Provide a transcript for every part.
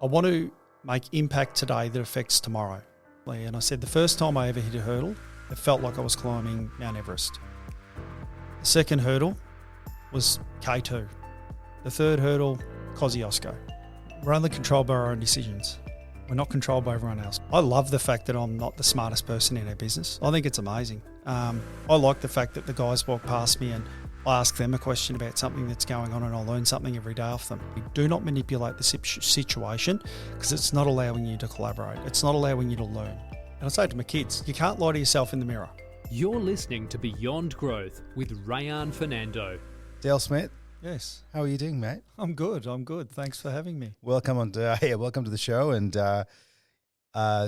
I want to make impact today that affects tomorrow. And I said the first time I ever hit a hurdle, it felt like I was climbing Mount Everest. The second hurdle was K2. The third hurdle, Kosciuszko. We're only controlled by our own decisions. We're not controlled by everyone else. I love the fact that I'm not the smartest person in our business. I think it's amazing. I like the fact that the guys walk past me and I ask them a question about something that's going on and I'll learn something every day off them. We do not manipulate the situation because it's not allowing you to collaborate. It's not allowing you to learn. And I say to my kids, you can't lie to yourself in the mirror. You're listening to Beyond Growth with Rayan Fernando. Dale Smith, Yes. how are you doing, mate? I'm good. Thanks for having me. Welcome welcome to the show. And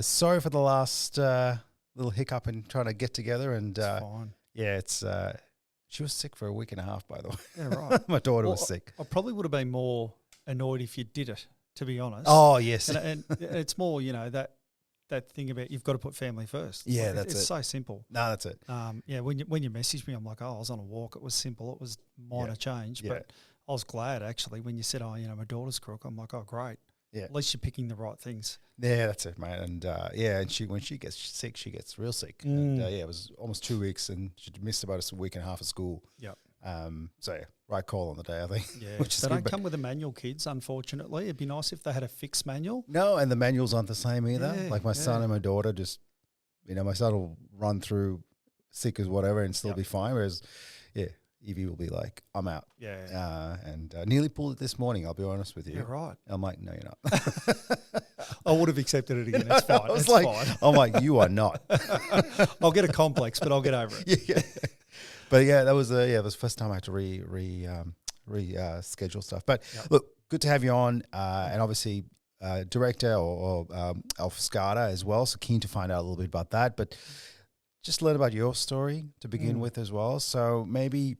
sorry for the last little hiccup in trying to get together. And It's fine. yeah, she was sick for a week and a half, by the way. Yeah, right. My daughter was sick. I probably would have been more annoyed if you did it, to be honest. Oh, yes. And it's more, that thing about you've got to put family first. Yeah, Like, that's it's it. so simple. No, that's it. When you messaged me, I'm like, I was on a walk. It was simple. It was minor change. Yeah. But I was glad, actually, when you said, my daughter's crook. I'm like, oh, great. Yeah. At least you're picking the right things. Yeah, that's it, mate. And and when she gets sick, she gets real sick. And it was almost 2 weeks and she missed about a week and a half of school. Yep. Right call on the day, I think. Yeah. Which is They good, don't but come with a manual, kids, unfortunately. It'd be nice if they had a fixed manual. no, and the manuals aren't the same either. Yeah, Like my son yeah. and my daughter just, my son will run through sick as whatever and still Yep. be fine. Whereas, Evie will be like, I'm out. Yeah. And nearly pulled it this morning, I'll be honest with you. Yeah, right. I'm like, no, you're not. I would have accepted it again. It's fine. I was It's like, fine. I'm like, you are not. I'll get a complex, but I'll get over it. Yeah. But yeah, that was it was the first time I had to schedule stuff. But Yep. look, good to have you on, and obviously director of Scaada as well. So keen to find out a little bit about that. But just learn about your story to begin with as well. So maybe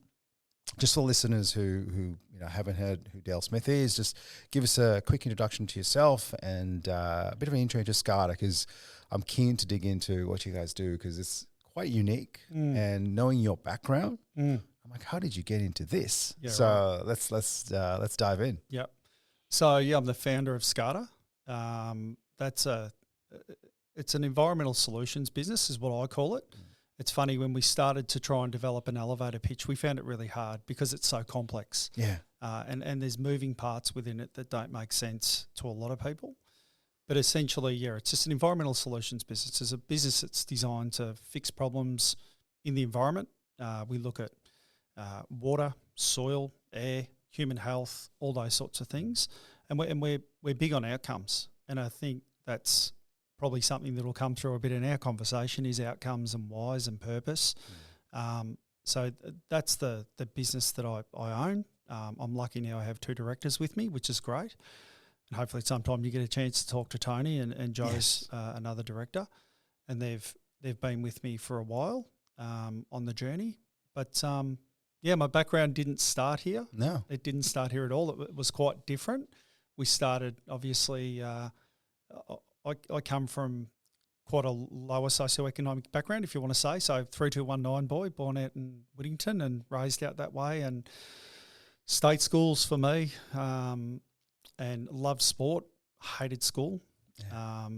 just for listeners who haven't heard who Dale Smith is, just give us a quick introduction to yourself and a bit of an intro to Scaada, because I'm keen to dig into what you guys do because it's quite unique. And knowing your background, I'm like, how did you get into this? Yeah, So let's dive in. Yep. So I'm the founder of Scaada. It's an environmental solutions business, is what I call it. It's funny, when we started to try and develop an elevator pitch, we found it really hard because it's so complex. Yeah. And there's moving parts within it that don't make sense to a lot of people. But essentially, it's just an environmental solutions business. It's a business that's designed to fix problems in the environment. We look at water, soil, air, human health, all those sorts of things. And we're big on outcomes. And I think that's probably something that will come through a bit in our conversation, is outcomes and whys and purpose. So that's the business that I own. I'm lucky now I have two directors with me, which is great. And hopefully sometime you get a chance to talk to Tony and Joe's another director. And they've been with me for a while on the journey. But my background didn't start here. No. It didn't start here at all. It was quite different. We started, obviously, I come from quite a lower socioeconomic background, if you want to say. So 3219 boy, born out in Whittington and raised out that way, and state schools for me, and loved sport, hated school. Yeah.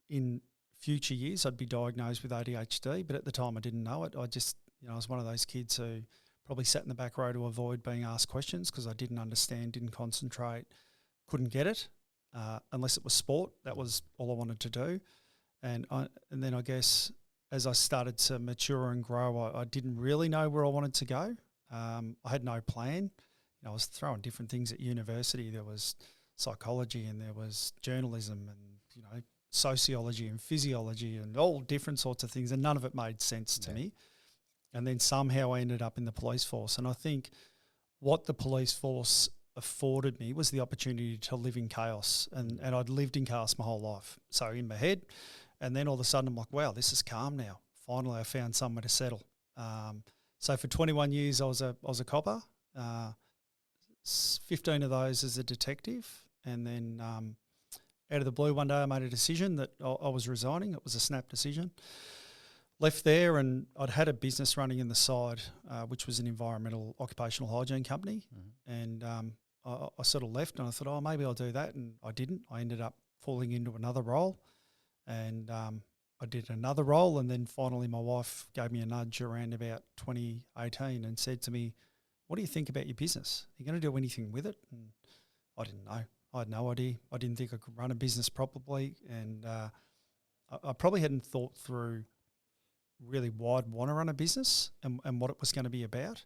In future years, I'd be diagnosed with ADHD, but at the time I didn't know it. I just, I was one of those kids who probably sat in the back row to avoid being asked questions because I didn't understand, didn't concentrate, couldn't get it. Unless it was sport, that was all I wanted to do. And then I guess as I started to mature and grow, I didn't really know where I wanted to go. I had no plan. I was throwing different things at university. There was psychology and there was journalism and, sociology and physiology and all different sorts of things, and none of it made sense to me. And then somehow I ended up in the police force. And I think what the police force afforded me was the opportunity to live in chaos, and I'd lived in chaos my whole life. So in my head, and then all of a sudden I'm like, wow, this is calm now. Finally I found somewhere to settle. So for 21 years I was a copper, 15 of those as a detective, and then out of the blue one day I made a decision that I was resigning. It was a snap decision. Left there, and I'd had a business running in the side, which was an environmental occupational hygiene company, and I sort of left, and I thought, maybe I'll do that, and I didn't. I ended up falling into another role, and I did another role, and then finally my wife gave me a nudge around about 2018 and said to me, what do you think about your business? Are you going to do anything with it? And I didn't know. I had no idea. I didn't think I could run a business properly, and I probably hadn't thought through really why I'd want to run a business and what it was going to be about.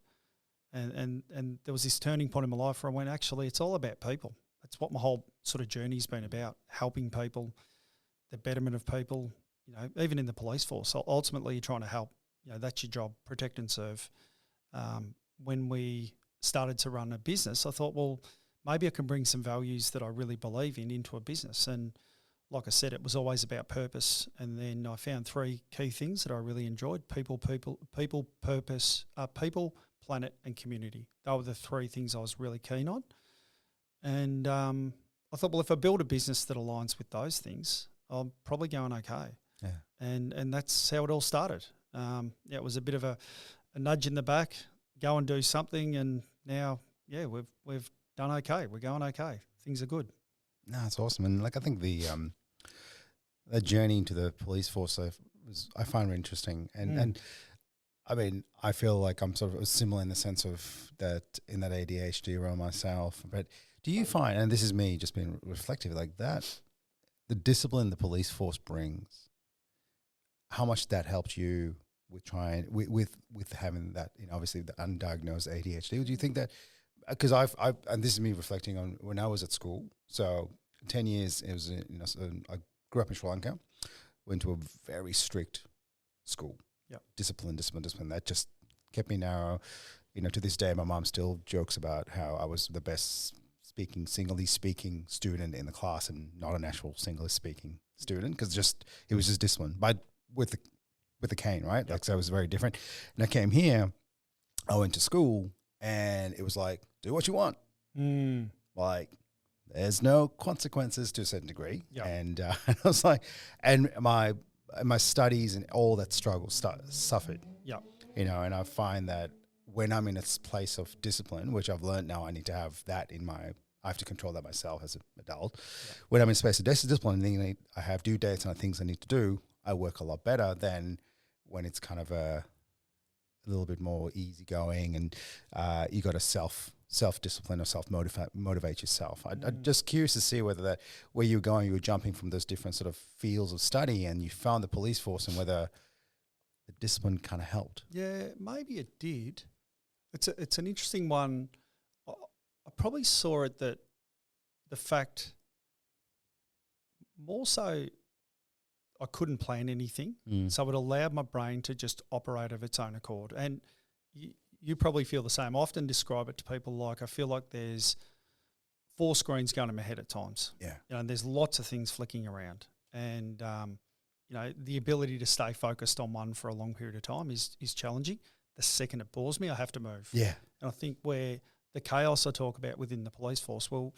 And there was this turning point in my life where I went, actually, it's all about people. That's what my whole sort of journey's been about, helping people, the betterment of people, even in the police force. So ultimately, you're trying to help. That's your job, protect and serve. When we started to run a business, I thought, well, maybe I can bring some values that I really believe in into a business. And like I said, it was always about purpose. And then I found 3 key things that I really enjoyed: people, purpose, people, planet, and community. They were the 3 things I was really keen on. And I thought, well, if I build a business that aligns with those things, I'm probably going okay. Yeah. And that's how it all started. It was a bit of a nudge in the back, go and do something, and now, we've done okay. We're going okay. Things are good. No, it's awesome. And I think the journey into the police force I find really interesting. And I mean, I feel like I'm sort of similar in the sense of that in that ADHD role myself. But do you find, and this is me just being reflective like that, the discipline the police force brings, how much that helped you with trying with having that, obviously the undiagnosed ADHD? Do you think that, because I've and this is me reflecting on when I was at school. So 10 years, it was I grew up in Sri Lanka, went to a very strict school. Yep. Discipline. That just kept me narrow. To this day, my mom still jokes about how I was the best singly speaking student in the class and not an actual singly speaking student, because it was just discipline, but with the cane, right? Yep. So it was very different. And I came here, I went to school, and it was like, do what you want. Like, there's no consequences to a certain degree. Yep. And I was like, and my studies and all that struggle suffered. Yeah. And I find that when I'm in a place of discipline, which I've learned now I need to have that I have to control that myself as an adult. Yeah. When I'm in a space of discipline and I have due dates and things I need to do, I work a lot better than when it's kind of a little bit more easygoing and you got to self-discipline or self-motivate yourself. I'm just curious to see whether where you were jumping from those different sort of fields of study and you found the police force and whether the discipline kind of helped. Yeah, maybe it did. It's an interesting one. I probably saw it that the fact more so I couldn't plan anything. So it allowed my brain to just operate of its own accord. And you probably feel the same. I often describe it to people like I feel like there's 4 screens going in my head at times. Yeah. And there's lots of things flicking around. And, the ability to stay focused on one for a long period of time is challenging. The second it bores me, I have to move. Yeah. And I think where the chaos I talk about within the police force, well,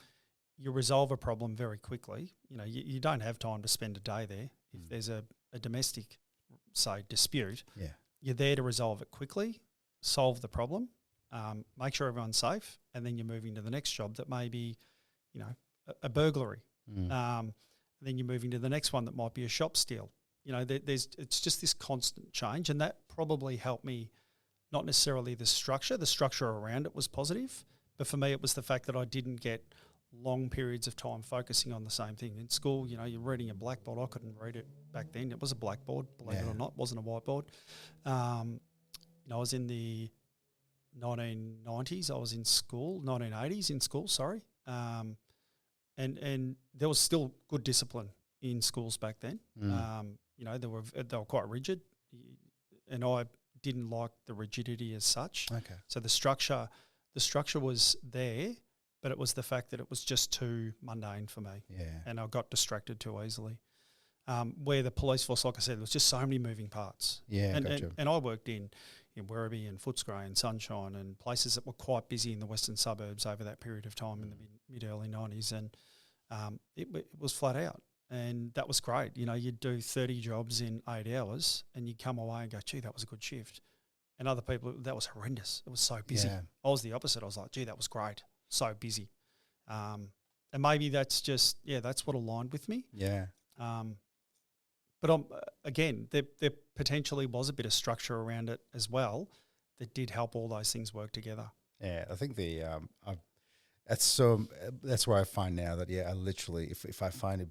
you resolve a problem very quickly. You don't have time to spend a day there. If there's a domestic, say, dispute, you're there to resolve it quickly, solve the problem, make sure everyone's safe, and then you're moving to the next job that may be, a burglary. Then you're moving to the next one that might be a shop steal. It's just this constant change, and that probably helped me. Not necessarily the structure around it was positive, but for me it was the fact that I didn't get long periods of time focusing on the same thing. In school, you're reading a blackboard. I couldn't read it back then. It was a blackboard, believe it or not. It wasn't a whiteboard. I was in the 1990s. I was in school, 1980s in school, sorry. And there was still good discipline in schools back then. They were quite rigid, and I didn't like the rigidity as such. Okay. So the structure was there, but it was the fact that it was just too mundane for me. Yeah. And I got distracted too easily. Where the police force, like I said, there was just so many moving parts. Yeah, and I worked in Werribee and Footscray and Sunshine and places that were quite busy in the western suburbs over that period of time in the mid-early 90s. And it was flat out. And that was great. You'd do 30 jobs in 8 hours and you'd come away and go, gee, that was a good shift. And other people, that was horrendous. It was so busy. Yeah. I was the opposite. I was like, gee, that was great. So busy. And maybe that's just, that's what aligned with me. Yeah. But again, there potentially was a bit of structure around it as well that did help all those things work together. Yeah, I think that's where I find now that I literally if I find it,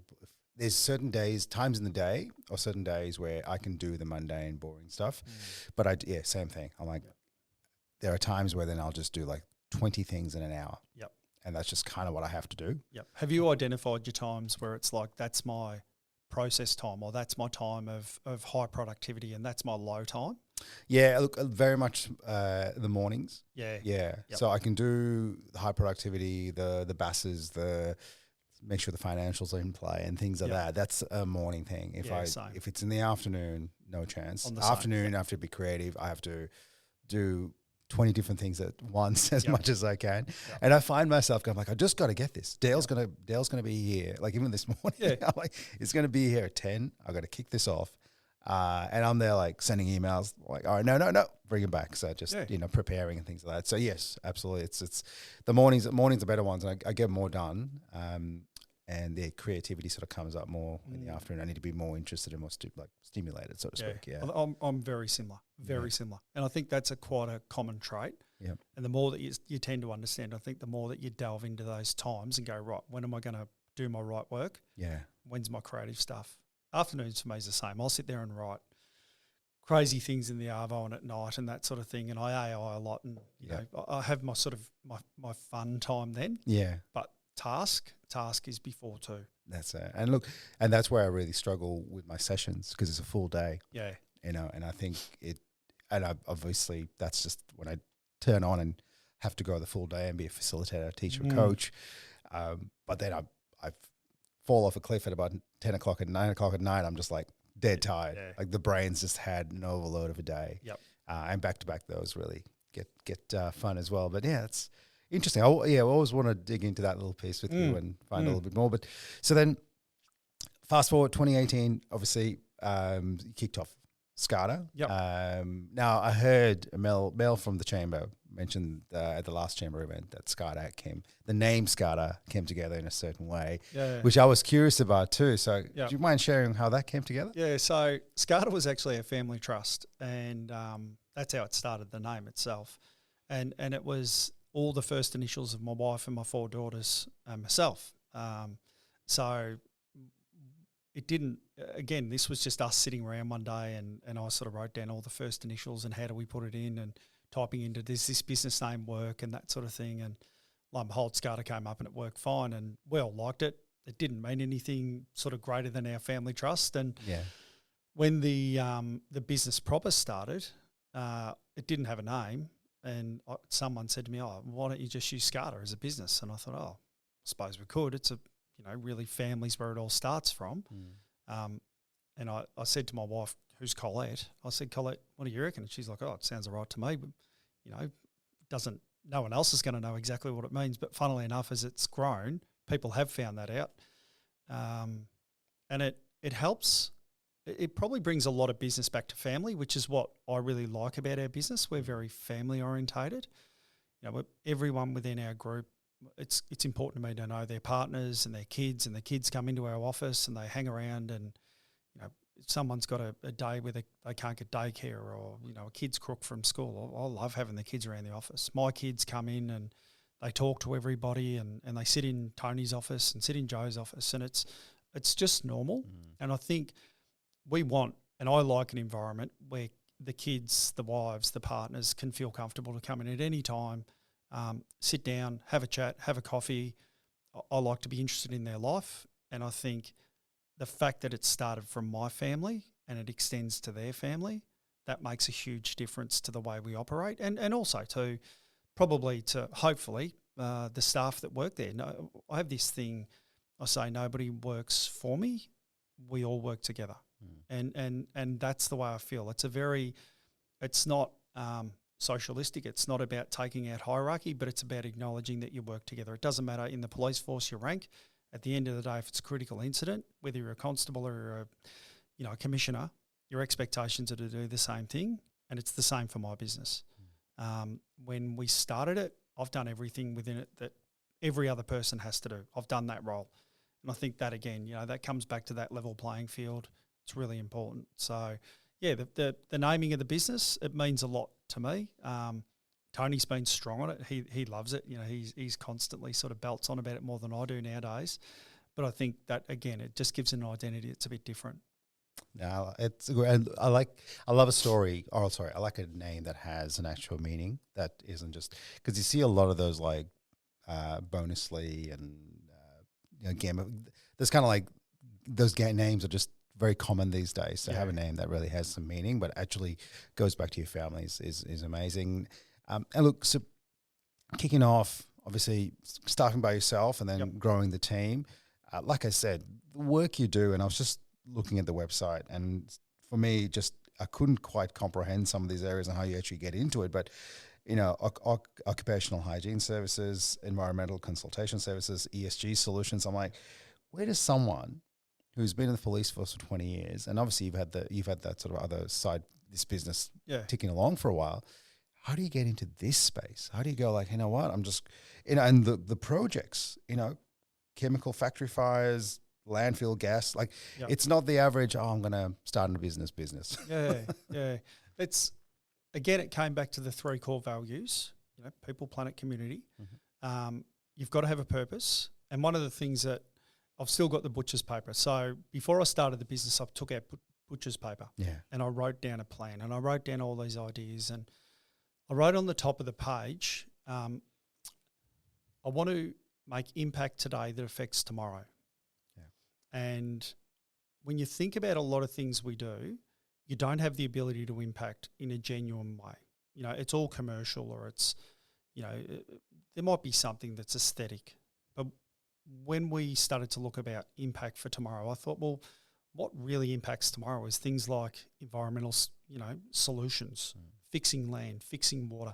there's certain days, times in the day, or certain days where I can do the mundane, boring stuff, but same thing. I'm like, there are times where then I'll just do like 20 things in an hour. Yep. And that's just kind of what I have to do. Yep. Have you identified your times where it's like, that's my process time, or that's my time of high productivity and that's my low time? Yeah, look, very much the mornings. Yeah. Yeah. Yep. So I can do the high productivity, the basses, make sure the financials are in play and things like that. That's a morning thing. If it's in the afternoon, no chance. Afternoon, I have to be creative. I have to do 20 different things at once as much as I can. Yep. And I find myself going like, I just got to get this. Dale's going to be here. Like even this morning, I'm like, it's going to be here at 10. I got to kick this off. And I'm there like sending emails like, all right, no, bring it back. So just, preparing and things like that. So yes, absolutely. It's the mornings are better ones, and I get more done. And the creativity sort of comes up more in the afternoon. I need to be more interested and more stimulated, so to speak. Yeah, I'm very similar, similar. And I think that's quite a common trait. Yeah. And the more that you tend to understand, I think the more that you delve into those times and go, right, when am I going to do my right work? Yeah. When's my creative stuff? Afternoons for me is the same. I'll sit there and write crazy things in the Arvo and at night and that sort of thing. And I AI a lot, and you know, I have my sort of my fun time then. Yeah. But task is before too. That's it. And look, and that's where I really struggle with my sessions, because it's a full day. Yeah. And I think obviously that's just when I turn on and have to go the full day and be a facilitator, teacher, coach. But then I fall off a cliff at about 10 o'clock at 9 o'clock at night. I'm just like dead tired. Yeah. Like the brain's just had an overload of a day. Yep. And back to back, those really get fun as well. But yeah, it's interesting. I always want to dig into that little piece with you and find a little bit more. But so then fast forward 2018, obviously you kicked off Scaada. Yep. Now I heard Mel from the chamber mentioned at the last chamber event that the name Scaada came together in a certain way, which I was curious about too. So do you mind sharing how that came together? Yeah, so Scaada was actually a family trust, and that's how it started, the name itself. And it was all the first initials of my wife and my 4 daughters and myself. So it didn't, again, this was just us sitting around one day and I sort of wrote down all the first initials and how do we put it in, and typing into does this business name work and that sort of thing. And lo and behold, Scaada came up and it worked fine, and we all liked it. It didn't mean anything sort of greater than our family trust. And when the business proper started, it didn't have a name. And someone said to me, "Oh, why don't you just use Scaada as a business?" And I thought, "Oh, I suppose we could. It's really families where it all starts from." And I said to my wife, who's Colette, I said, "Colette, what do you reckon?" And she's like, "Oh, it sounds all right to me, but no one else is going to know exactly what it means." But funnily enough, as it's grown, people have found that out, and it helps. It probably brings a lot of business back to family, which is what I really like about our business. We're very family orientated. Everyone within our group, it's important to me to know their partners and their kids, and the kids come into our office and they hang around, and if someone's got a day where they can't get daycare, or a kid's crook from school, I love having the kids around the office. My kids come in and they talk to everybody, and they sit in Tony's office and sit in Joe's office, and it's just normal. And I think we want, and I like, an environment where the kids, the wives, the partners can feel comfortable to come in at any time, sit down, have a chat, have a coffee. I like to be interested in their life, and I think the fact that it started from my family and it extends to their family, that makes a huge difference to the way we operate, and also to probably to hopefully the staff that work there. No, I have this thing, I say nobody works for me, we all work together. And that's the way I feel. It's not socialistic. It's not about taking out hierarchy, but it's about acknowledging that you work together. It doesn't matter in the police force, your rank. At the end of the day, if it's a critical incident, whether you're a constable or a commissioner, your expectations are to do the same thing, and it's the same for my business. When we started it, I've done everything within it that every other person has to do. I've done that role. And I think that, again, that comes back to that level playing field. It's really important. So, yeah, the naming of the business, it means a lot to me. Tony's been strong on it. He loves it. He's constantly sort of belts on about it more than I do nowadays. But I think that, again, it just gives an identity that's a bit different. No, it's and I love a story. Or sorry, I like a name that has an actual meaning that isn't just because you see a lot of those like Bonusly and game. There's kind of like those names are just very common these days. To have a name that really has some meaning, but actually goes back to your family is amazing. And look, so kicking off, obviously starting by yourself and then growing the team. Like I said, the work you do, and I was just looking at the website, and for me, I couldn't quite comprehend some of these areas and how you actually get into it. But occupational hygiene services, environmental consultation services, ESG solutions. I'm like, where does someone who's been in the police force for 20 years, and obviously you've had that sort of other side, this business ticking along for a while. How do you get into this space? How do you go like, you know what? I'm just, and the projects, chemical factory fires, landfill gas, like it's not the average, I'm going to start a business. Yeah. It's, again, it came back to the 3 core values, people, planet, community. Mm-hmm. You've got to have a purpose. And one of the things that I've still got the butcher's paper. So before I started the business, I took out butcher's paper and I wrote down a plan and I wrote down all these ideas and I wrote on the top of the page, I want to make impact today that affects tomorrow. Yeah. And when you think about a lot of things we do, you don't have the ability to impact in a genuine way. It's all commercial or it's, there might be something that's aesthetic. But when we started to look about impact for tomorrow, I thought, well, what really impacts tomorrow is things like environmental, solutions, fixing land, fixing water.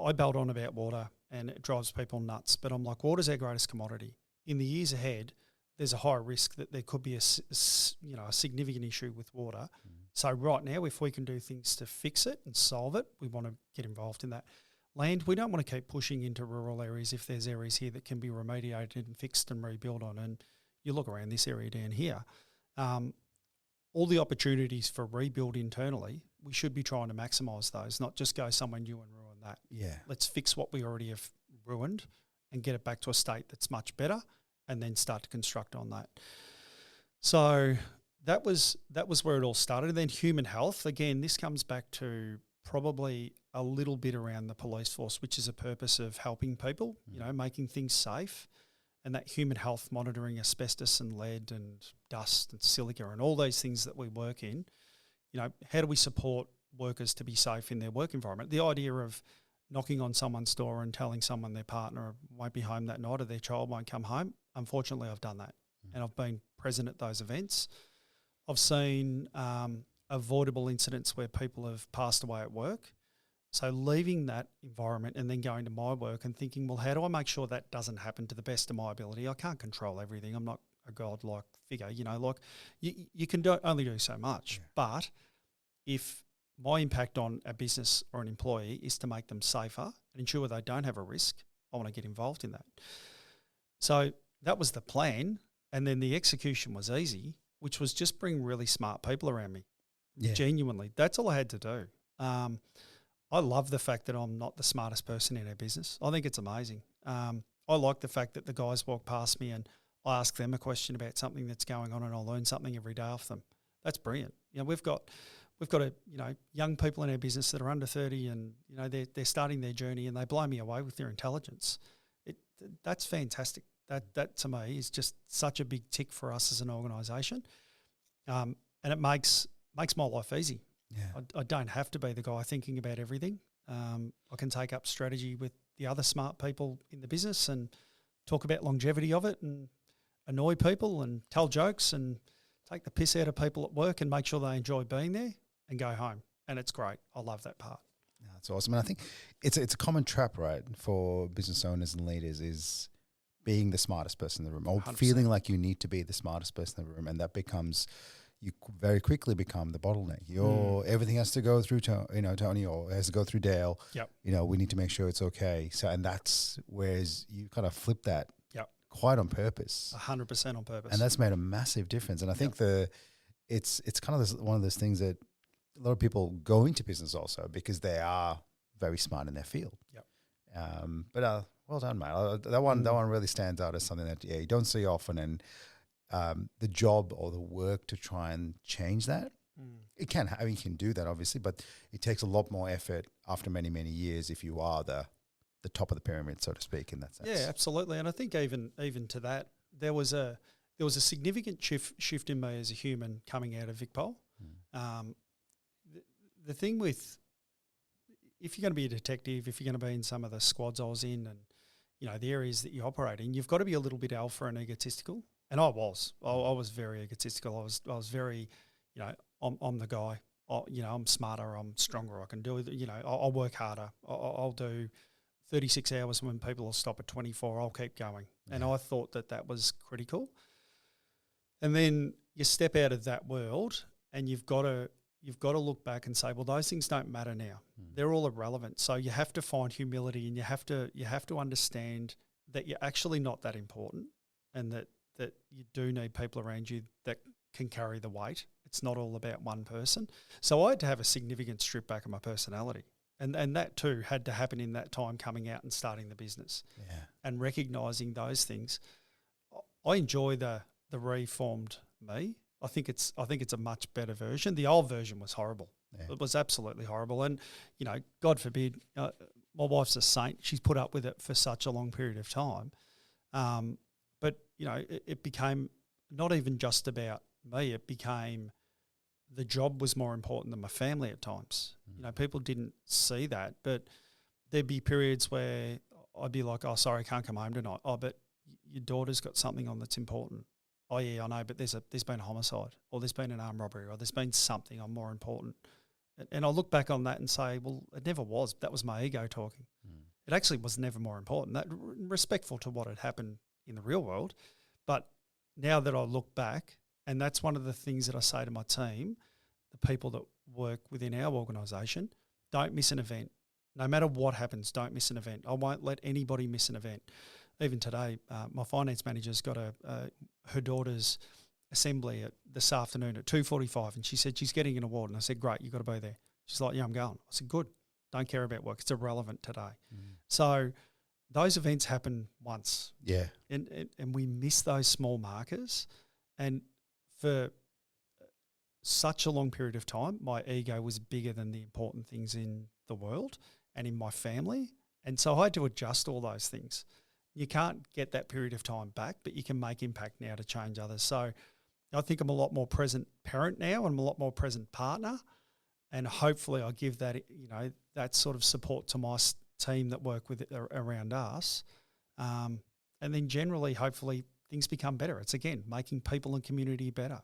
I belt on about water and it drives people nuts, but I'm like, water's our greatest commodity. In the years ahead, there's a high risk that there could be a significant issue with water. So right now, if we can do things to fix it and solve it, we want to get involved in that. Land, we don't want to keep pushing into rural areas if there's areas here that can be remediated and fixed and rebuilt on. And you look around this area down here, all the opportunities for rebuild internally, we should be trying to maximise those, not just go somewhere new and ruin that. Yeah. Let's fix what we already have ruined and get it back to a state that's much better and then start to construct on that. So that was where it all started. And then human health, again, this comes back to probably a little bit around the police force, which is a purpose of helping people, making things safe. And that human health, monitoring asbestos and lead and dust and silica and all those things that we work in, how do we support workers to be safe in their work environment? The idea of knocking on someone's door and telling someone their partner won't be home that night or their child won't come home, unfortunately I've done that. And I've been present at those events. I've seen avoidable incidents where people have passed away at work. So leaving that environment and then going to my work and thinking, well, how do I make sure that doesn't happen to the best of my ability? I can't control everything. I'm not a godlike figure, you can only do so much. Yeah. But if my impact on a business or an employee is to make them safer and ensure they don't have a risk, I want to get involved in that. So that was the plan. And then the execution was easy, which was just bring really smart people around me. Yeah. Genuinely. That's all I had to do. I love the fact that I'm not the smartest person in our business. I think it's amazing. I like the fact that the guys walk past me and I ask them a question about something that's going on and I'll learn something every day off them. That's brilliant. We've got young people in our business that are under 30 and they're starting their journey and they blow me away with their intelligence. That's fantastic. That to me is just such a big tick for us as an organisation, and it makes my life easy. Yeah. I don't have to be the guy thinking about everything. I can take up strategy with the other smart people in the business and talk about longevity of it and annoy people and tell jokes and take the piss out of people at work and make sure they enjoy being there and go home. And it's great. I love that part. Yeah, that's awesome. And I think it's a common trap, right, for business owners and leaders is being the smartest person in the room or 100%. Feeling like you need to be the smartest person in the room. And that becomes you very quickly become the bottleneck. Everything has to go through Tony, or has to go through Dale. Yep. We need to make sure it's okay. So, and that's whereas you kind of flip that Yep. quite on purpose. 100% on purpose. And that's made a massive difference. And I think it's kind of one of those things that a lot of people go into business also because they are very smart in their field. Yep. But well done, mate. That one really stands out as something that you don't see often. And the job or the work to try and change that, you can do that obviously, but it takes a lot more effort after many, many years if you are the top of the pyramid, so to speak, in that sense. Yeah, absolutely. And I think even to that, there was a significant shift in me as a human coming out of VicPol. The thing with, if you're going to be a detective, if you're going to be in some of the squads I was in, and the areas that you operate in, you've got to be a little bit alpha and egotistical. And I was very egotistical. I was very, I'm the guy. I'm smarter. I'm stronger. I can do it. I'll work harder. I'll do 36 hours when people will stop at 24. I'll keep going. Yeah. And I thought that was critical. And then you step out of that world, and you've got to look back and say, well, those things don't matter now. They're all irrelevant. So you have to find humility, and you have to understand that you're actually not that important, and that you do need people around you that can carry the weight. It's not all about one person. So I had to have a significant strip back of my personality. And that too had to happen in that time coming out and starting the business. Yeah. And recognising those things. I enjoy the reformed me. I think it's a much better version. The old version was horrible. Yeah. It was absolutely horrible. And, God forbid, my wife's a saint. She's put up with it for such a long period of time. But, it became not even just about me. It became the job was more important than my family at times. People didn't see that, but there'd be periods where I'd be like, oh, sorry, I can't come home tonight. Oh, but your daughter's got something on that's important. Oh, yeah, I know, but there's been a homicide, or there's been an armed robbery, or there's been something on more important. And I look back on that and say, well, it never was. That was my ego talking. It actually was never more important. That respectful to what had happened in the real world. But now that I look back, and that's one of the things that I say to my team, the people that work within our organisation, don't miss an event. No matter what happens, don't miss an event. I won't let anybody miss an event. Even today, my finance manager's got her daughter's assembly this afternoon at 2:45, and she said she's getting an award. And I said, great, you've got to be there. She's like, yeah, I'm going. I said, good. Don't care about work. It's irrelevant today. So those events happen once. Yeah. And we miss those small markers. And for such a long period of time, my ego was bigger than the important things in the world and in my family. And so I had to adjust all those things. You can't get that period of time back, but you can make impact now to change others. So I think I'm a lot more present parent now, and I'm a lot more present partner. And hopefully I give that, that sort of support to my team that work with it around us. And then generally, hopefully, things become better. It's, again, making people and community better.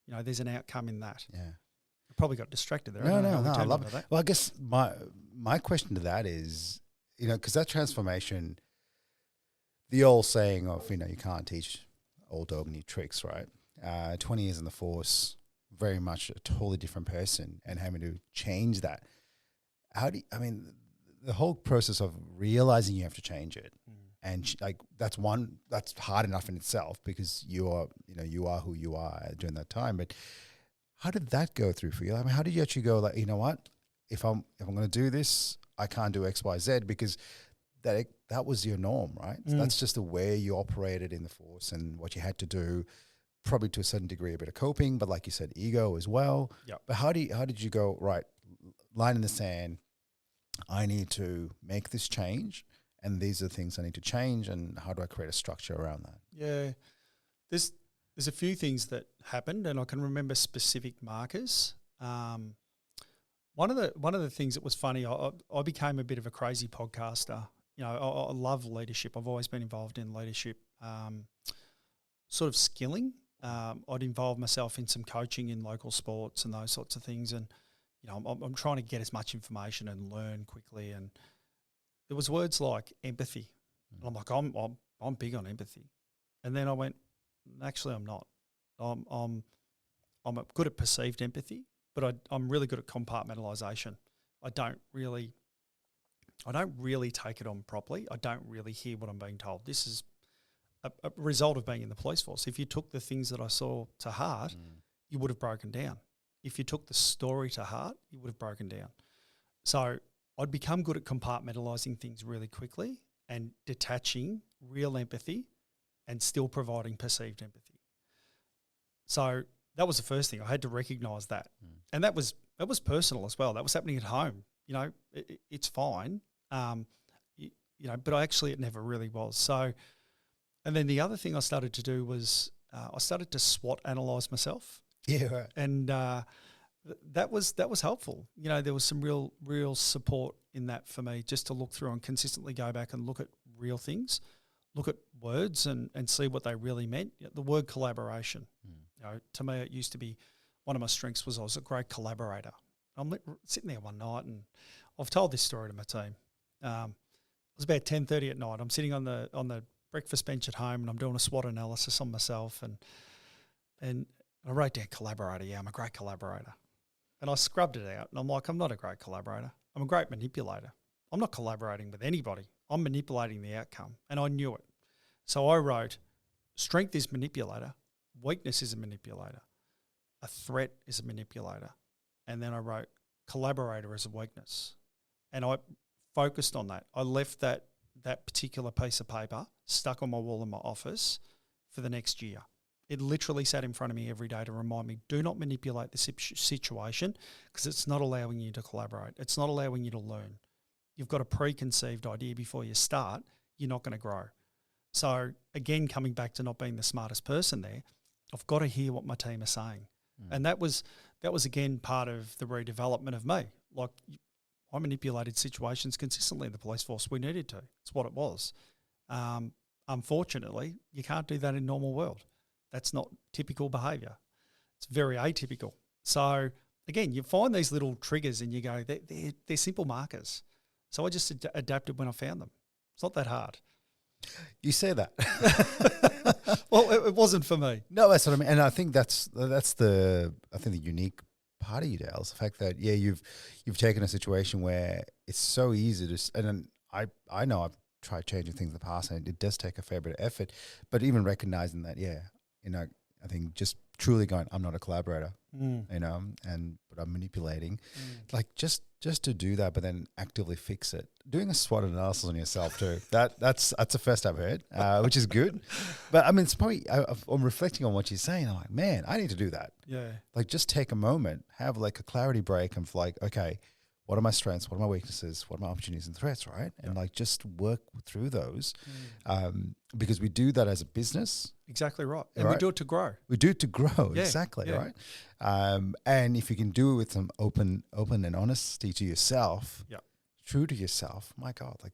There's an outcome in that. Yeah. I probably got distracted there. No, I love it. Well, I guess my question to that is, because that transformation, the old saying of, you can't teach old dog new tricks, right? 20 years in the force, very much a totally different person, and having to change that. The whole process of realizing you have to change it. And that's hard enough in itself, because you are who you are during that time. But how did that go through for you? How did you actually go like, you know what, if I'm going to do this, I can't do X, Y, Z, because that was your norm, right? So that's just the way you operated in the force and what you had to do. Probably to a certain degree, a bit of coping, but like you said, ego as well. Yep. But how did you go, right, line in the sand, I need to make this change, and these are the things I need to change, and how do I create a structure around that? Yeah, there's a few things that happened, and I can remember specific markers. One of the things that was funny, I became a bit of a crazy podcaster. I love leadership. I've always been involved in leadership, sort of skilling. I'd involve myself in some coaching in local sports and those sorts of things, and I'm trying to get as much information and learn quickly. And there was words like empathy, and I'm like, I'm big on empathy. And then I went, actually, I'm not. I'm good at perceived empathy, but I'm really good at compartmentalisation. I don't really take it on properly. I don't really hear what I'm being told. This is a result of being in the police force. If you took the things that I saw to heart, you would have broken down. If you took the story to heart, you would have broken down. So I'd become good at compartmentalising things really quickly and detaching real empathy and still providing perceived empathy. So that was the first thing. I had to recognise that. And that was personal as well. That was happening at home. You know, it's fine. You know, but it never really was. So, and then the other thing I started to do was I started to SWOT analyse myself. Yeah, right. And that was helpful. You know, there was some real support in that for me, just to look through and consistently go back and look at real things, look at words and see what they really meant. The word collaboration, you know, to me it used to be one of my strengths was I was a great collaborator. I'm sitting there one night, and I've told this story to my team. It was about 10:30 at night. I'm sitting on the breakfast bench at home, and I'm doing a SWOT analysis on myself, and I wrote down collaborator. Yeah, I'm a great collaborator. And I scrubbed it out, and I'm like, I'm not a great collaborator. I'm a great manipulator. I'm not collaborating with anybody. I'm manipulating the outcome, and I knew it. So I wrote, strength is manipulator, weakness is a manipulator, a threat is a manipulator. And then I wrote collaborator as a weakness. And I focused on that. I left that particular piece of paper stuck on my wall in my office for the next year. It literally sat in front of me every day to remind me, do not manipulate the situation, because it's not allowing you to collaborate. It's not allowing you to learn. You've got a preconceived idea before you start, you're not going to grow. So again, coming back to not being the smartest person there, I've got to hear what my team are saying. And that was again part of the redevelopment of me. Like, I manipulated situations consistently in the police force. We needed to. It's what it was. Unfortunately, you can't do that in normal world. That's not typical behaviour. It's very atypical. So again, you find these little triggers and you go, they're simple markers. So I just adapted when I found them. It's not that hard. You say that. Well, it wasn't for me. No, that's what I mean. And I think that's the unique part of you, Dale, is the fact that, yeah, you've taken a situation where it's so easy to, and I know I've tried changing things in the past, and it does take a fair bit of effort, but even recognizing that, yeah, you know, I think just truly going, I'm not a collaborator, you know, but I'm manipulating, like just to do that, but then actively fix it. Doing a SWOT analysis on yourself too. That's the first I've heard, which is good. But I mean, it's probably, I'm reflecting on what you're saying. I'm like, man, I need to do that. Yeah. Like, just take a moment, have like a clarity break and like, okay, what are my strengths? What are my weaknesses? What are my opportunities and threats, right? And like just work through those, because we do that as a business. Exactly right. And we do it to grow. We do it to grow, yeah, exactly, yeah. Right? And if you can do it with some open and honesty to yourself, true to yourself, my God, like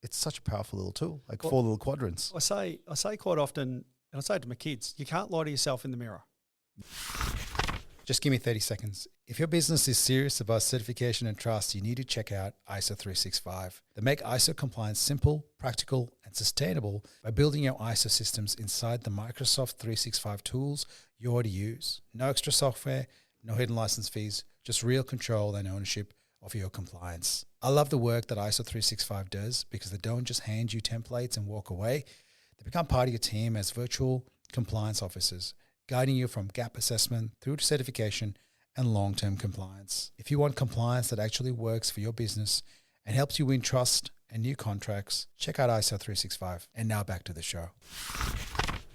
it's such a powerful little tool, like 4 little quadrants. I say quite often, and I say it to my kids, you can't lie to yourself in the mirror. Just give me 30 seconds. If your business is serious about certification and trust, you need to check out ISO 365. They make ISO compliance simple, practical, and sustainable by building your ISO systems inside the Microsoft 365 tools you already use. No extra software, no hidden license fees, just real control and ownership of your compliance. I love the work that ISO 365 does because they don't just hand you templates and walk away. They become part of your team as virtual compliance officers, guiding you from gap assessment through to certification and long-term compliance. If you want compliance that actually works for your business and helps you win trust and new contracts, check out ISO 365. And now back to the show.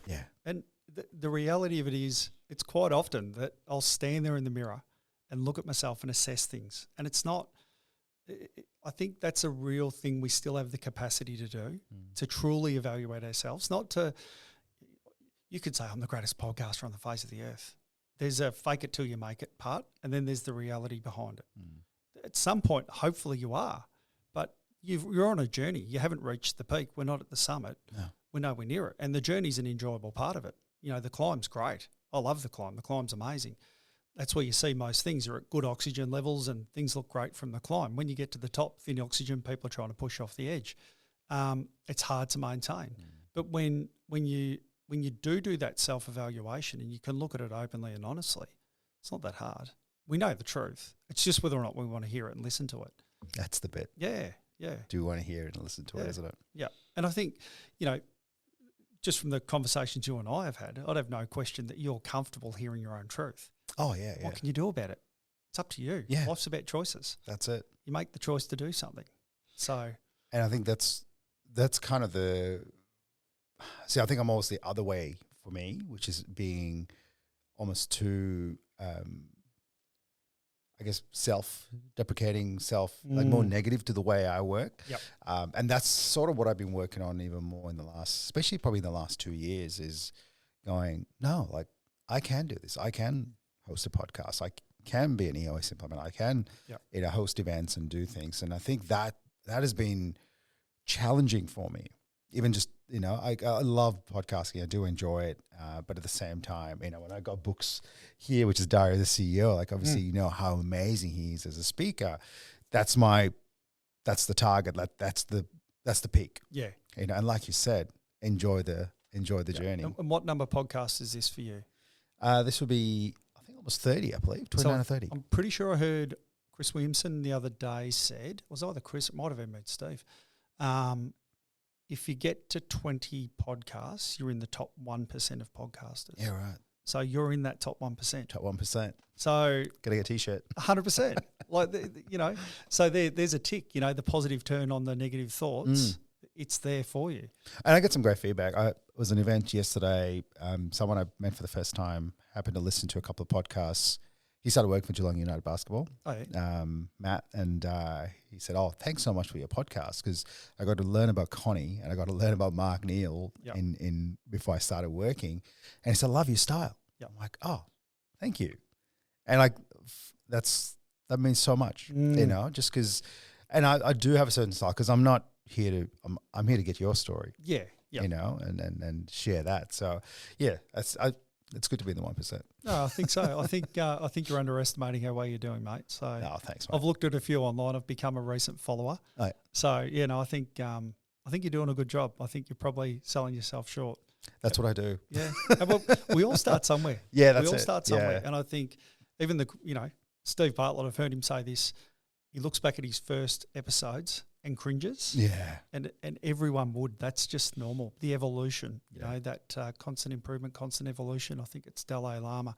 Yeah. And the reality of it is, it's quite often that I'll stand there in the mirror and look at myself and assess things. And it's not, I think that's a real thing we still have the capacity to do, to truly evaluate ourselves, not to, you could say I'm the greatest podcaster on the face of the earth. There's a fake it till you make it part, and then there's the reality behind it. At some point, hopefully you are, but you're on a journey. You haven't reached the peak. We're not at the summit. No. We're nowhere near it. And the journey's an enjoyable part of it. You know, the climb's great. I love the climb. The climb's amazing. That's where you see most things are at good oxygen levels and things look great from the climb. When you get to the top, thin oxygen, people are trying to push off the edge. It's hard to maintain. But when you do that self-evaluation and you can look at it openly and honestly, It's not that hard. We know the truth. It's just whether or not we want to hear it and listen to it. That's the bit. Yeah, yeah. Do you want to hear it and listen to it, isn't it? Yeah. And I think, just from the conversations you and I have had, I'd have no question that you're comfortable hearing your own truth. Oh, yeah, yeah. What can you do about it? It's up to you. Yeah. Life's about choices. That's it. You make the choice to do something. So, and I think that's kind of I think I'm always the other way for me, which is being almost too, I guess, self-deprecating, like more negative to the way I work. Yep. And that's sort of what I've been working on even more in the last, especially probably in the last 2 years, is going, no, like I can do this. I can host a podcast. I can be an EOS implementer. I can, host events and do things. And I think that has been challenging for me. Even just, I love podcasting. I do enjoy it. But at the same time, when I got books here, which is Diary of the CEO, like obviously you know how amazing he is as a speaker. That's the target. That's the peak. Yeah. And like you said, enjoy the journey. And what number podcast is this for you? This would be, I think, almost 30, I believe, 29 or 30. I'm pretty sure I heard Chris Williamson the other day said, it was either Chris, it might have been Steve, if you get to 20 podcasts, you're in the top 1% of podcasters. Yeah, right. So you're in that top 1%. Top 1%. So gotta get a T-shirt. 100%. Like so there's a tick. The positive turn on the negative thoughts. It's there for you. And I get some great feedback. It was an event yesterday. Someone I met for the first time happened to listen to a couple of podcasts. He started working for Geelong United Basketball, Matt, and he said, "Oh, thanks so much for your podcast, because I got to learn about Connie and I got to learn about Mark Neal in before I started working." And he said, "I love your style." Yep. I'm like, "Oh, thank you," and like that means so much, just because. And I do have a certain style, because I'm not here to I'm here to get your story, and share that. So yeah, it's good to be in the 1%. No, I think so. I think you're underestimating how well you're doing, mate. So thanks, mate. I've looked at a few online. I've become a recent follower. Right. So I think you're doing a good job. I think you're probably selling yourself short. That's what I do. Yeah. Well, we all start somewhere. Yeah, that's it. We all start somewhere. Yeah. And I think even Steve Bartlett, I've heard him say this. He looks back at his first episodes and cringes. Yeah. And everyone would. That's just normal. The evolution, that constant improvement, constant evolution. I think it's Dalai Lama.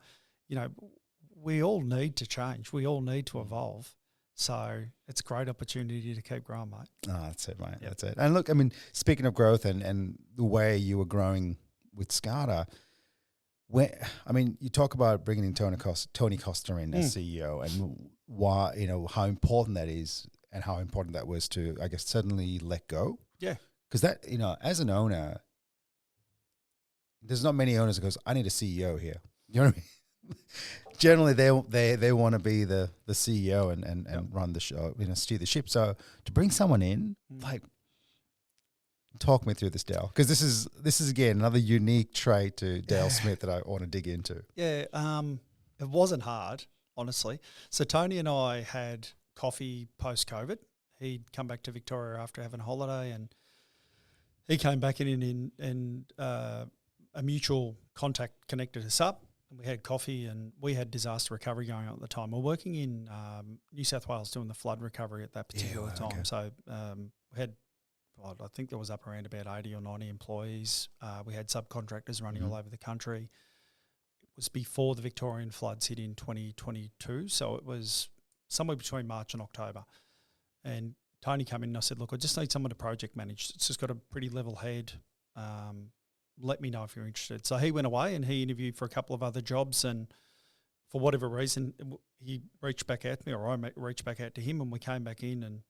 We all need to change. We all need to evolve. So it's a great opportunity to keep growing, mate. Oh, that's it, mate. Yep. That's it. And look, I mean, speaking of growth and the way you were growing with Scaada, you talk about bringing in Tony Costa in as CEO, and why, how important that is, and how important that was to, I guess, suddenly let go. Yeah. Because that, as an owner, there's not many owners that goes, I need a CEO here. You know what I mean? Generally, they want to be the CEO and run the show, steer the ship. So to bring someone in, like, talk me through this, Dale, because this is again another unique trait to Dale Smith that I want to dig into. Yeah, it wasn't hard, honestly. So Tony and I had coffee post-COVID. He'd come back to Victoria after having a holiday, and he came back in and a mutual contact connected us up, and we had coffee, and we had disaster recovery going on at the time. We're working in New South Wales doing the flood recovery at that particular time. Okay. So we had, I think there was up around about 80 or 90 employees. We had subcontractors running all over the country. It was before the Victorian floods hit in 2022, so it was somewhere between March and October. And Tony came in and I said, look, I just need someone to project manage. It's just got a pretty level head. Let me know if you're interested. So he went away and he interviewed for a couple of other jobs, and for whatever reason, he reached back out to me, or I reached back out to him, and we came back in, and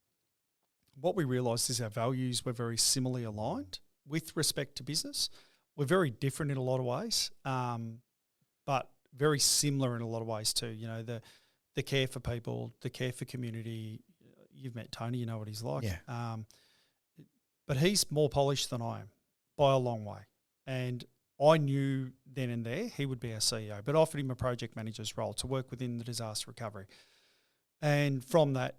what we realised is our values were very similarly aligned with respect to business. We're very different in a lot of ways, but very similar in a lot of ways too. The care for people, the care for community. You've met Tony, you know what he's like. Yeah. But he's more polished than I am by a long way. And I knew then and there he would be our CEO, but offered him a project manager's role to work within the disaster recovery. And from that,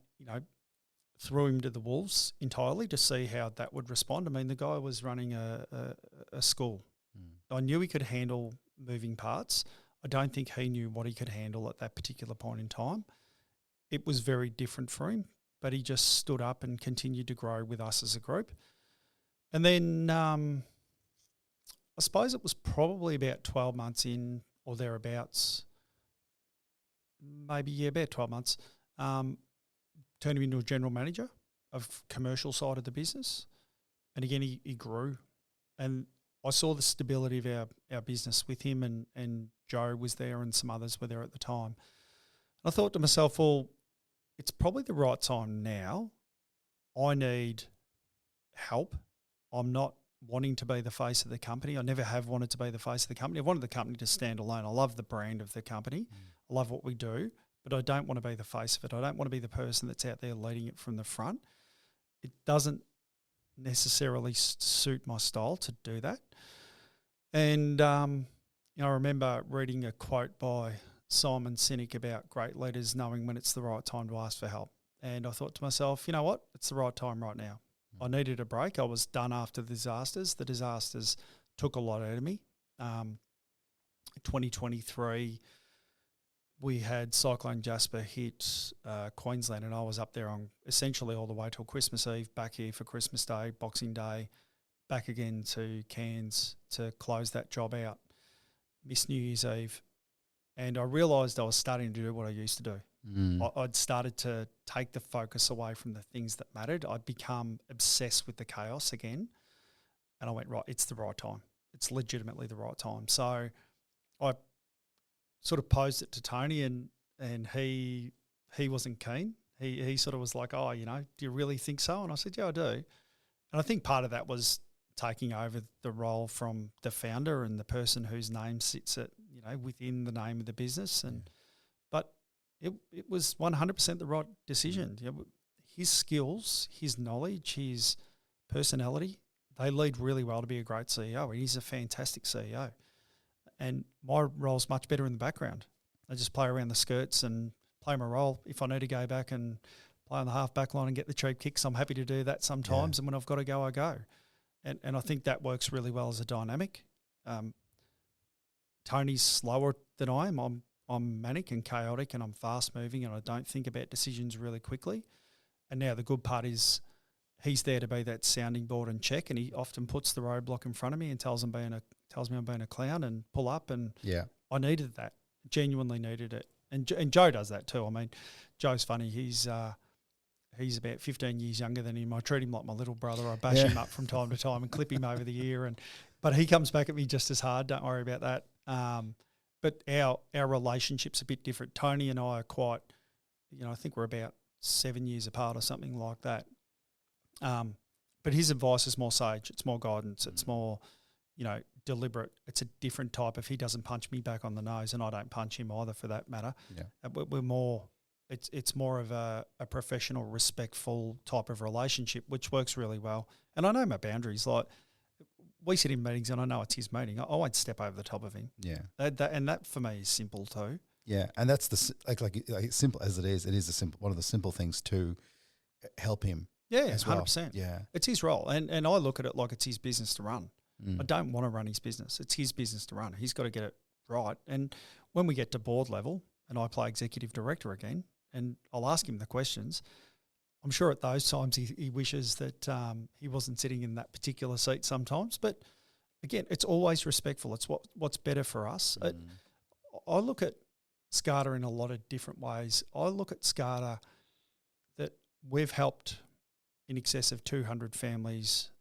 threw him to the wolves entirely to see how that would respond. I mean, the guy was running a school. I knew he could handle moving parts. I don't think he knew what he could handle at that particular point in time. It was very different for him, but he just stood up and continued to grow with us as a group. And then I suppose it was probably about 12 months in or thereabouts, maybe, about 12 months, turned him into a general manager of commercial side of the business. And again, he grew. And I saw the stability of our business with him, and Joe was there and some others were there at the time. I thought to myself, well, it's probably the right time now. I need help. I'm not wanting to be the face of the company. I never have wanted to be the face of the company. I wanted the company to stand alone. I love the brand of the company. I love what we do, but I don't want to be the face of it. I don't want to be the person that's out there leading it from the front. It doesn't necessarily suit my style to do that. And, I remember reading a quote by Simon Sinek about great leaders knowing when it's the right time to ask for help. And I thought to myself, you know what? It's the right time right now. I needed a break. I was done after the disasters. The disasters took a lot out of me. 2023, we had Cyclone Jasper hit Queensland, and I was up there on essentially all the way till Christmas Eve, back here for Christmas Day, Boxing Day, back again to Cairns to close that job out. Missed New Year's Eve. And I realised I was starting to do what I used to do. I'd started to take the focus away from the things that mattered. I'd become obsessed with the chaos again. And I went, right, it's the right time. It's legitimately the right time. So I sort of posed it to Tony, and he wasn't keen. He sort of was like, oh, do you really think so? And I said, yeah, I do. And I think part of that was taking over the role from the founder and the person whose name sits at, within the name of the business. But it was 100% the right decision. His skills, his knowledge, his personality, they lead really well to be a great CEO. And he's a fantastic CEO. And my role's much better in the background. I just play around the skirts and play my role. If I need to go back and play on the half-back line and get the cheap kicks, I'm happy to do that sometimes. And when I've got to go, I go. And I think that works really well as a dynamic. Tony's slower than I am. I'm manic and chaotic, and I'm fast-moving, and I don't think about decisions really quickly. And now the good part is he's there to be that sounding board and check, and he often puts the roadblock in front of me and tells me I'm being a clown and pull up. And I needed that, genuinely needed it. And Joe does that too. I mean, Joe's funny. He's about 15 years younger than him. I treat him like my little brother. I bash him up from time to time and clip him over the ear. But he comes back at me just as hard. Don't worry about that. But our relationship's a bit different. Tony and I are quite, I think we're about 7 years apart or something like that. But his advice is more sage. It's more guidance. It's more, deliberate. It's a different type of, he doesn't punch me back on the nose, and I don't punch him either for that matter. We're more, it's more of a professional, respectful type of relationship, which works really well. And I know my boundaries. Like, we sit in meetings and I know it's his meeting. I won't step over the top of him. And that for me is simple too. Yeah, and that's the like simple as it is one of the simple things to help him. Yeah, as 100%. Well. Yeah, it's his role, and I look at it like it's his business to run. I don't want to run his business. It's his business to run. He's got to get it right. And when we get to board level, and I play executive director again, and I'll ask him the questions, I'm sure at those times he wishes that he wasn't sitting in that particular seat sometimes. But again, it's always respectful. It's what's better for us. I look at Scaada in a lot of different ways. I look at Scaada that we've helped in excess of 200 families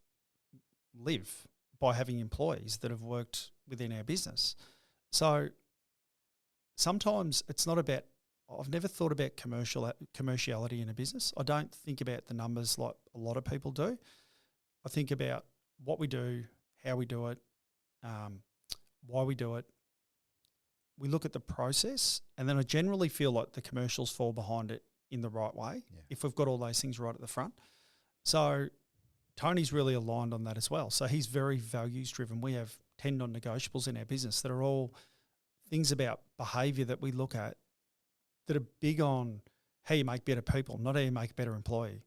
live by having employees that have worked within our business. So sometimes it's not about, I've never thought about commerciality in a business. I don't think about the numbers like a lot of people do. I think about what we do, how we do it, why we do it. We look at the process, and then I generally feel like the commercials fall behind it in the right way if we've got all those things right at the front. So Tony's really aligned on that as well. So he's very values driven. We have 10 non-negotiables in our business that are all things about behaviour that we look at that are big on how you make better people, not how you make a better employee.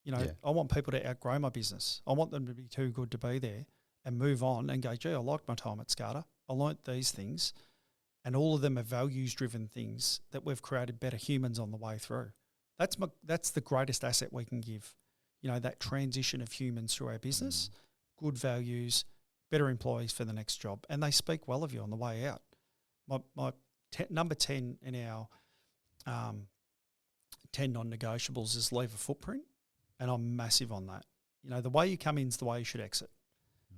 I want people to outgrow my business. I want them to be too good to be there and move on and go, gee, I liked my time at Scaada. I learnt these things. and all of them are values-driven things that we've created better humans on the way through. That's the greatest asset we can give. That transition of humans through our business, good values, better employees for the next job, and they speak well of you on the way out. My number 10 in our 10 non-negotiables is leave a footprint, and I'm massive on that. The way you come in is the way you should exit.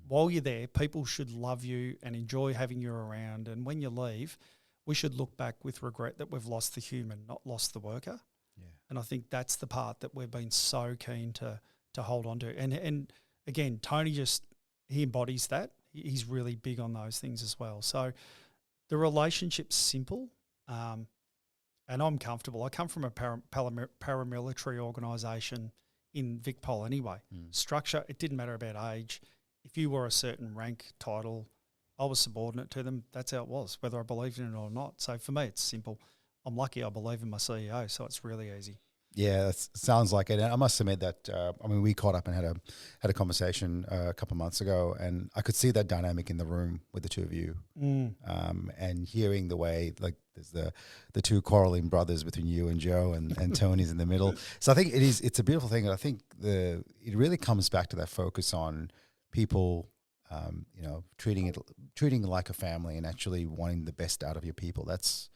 While you're there, people should love you and enjoy having you around, and when you leave, we should look back with regret that we've lost the human, not lost the worker. Yeah. And I think that's the part that we've been so keen to hold on to. And again, Tony he embodies that. He's really big on those things as well. So the relationship's simple, and I'm comfortable. I come from a paramilitary organisation in VicPol anyway. Structure, it didn't matter about age. If you were a certain rank, title, I was subordinate to them. That's how it was, whether I believed in it or not. So for me, it's simple. I'm lucky I believe in my CEO, so it's really easy. Yeah, that sounds like it. And I must admit that, we caught up and had a conversation a couple of months ago, and I could see that dynamic in the room with the two of you. And hearing the way, like, there's the two quarreling brothers between you and Joe, and Tony's in the middle. So I think it's a beautiful thing. And I think it really comes back to that focus on people, treating it like a family and actually wanting the best out of your people. That's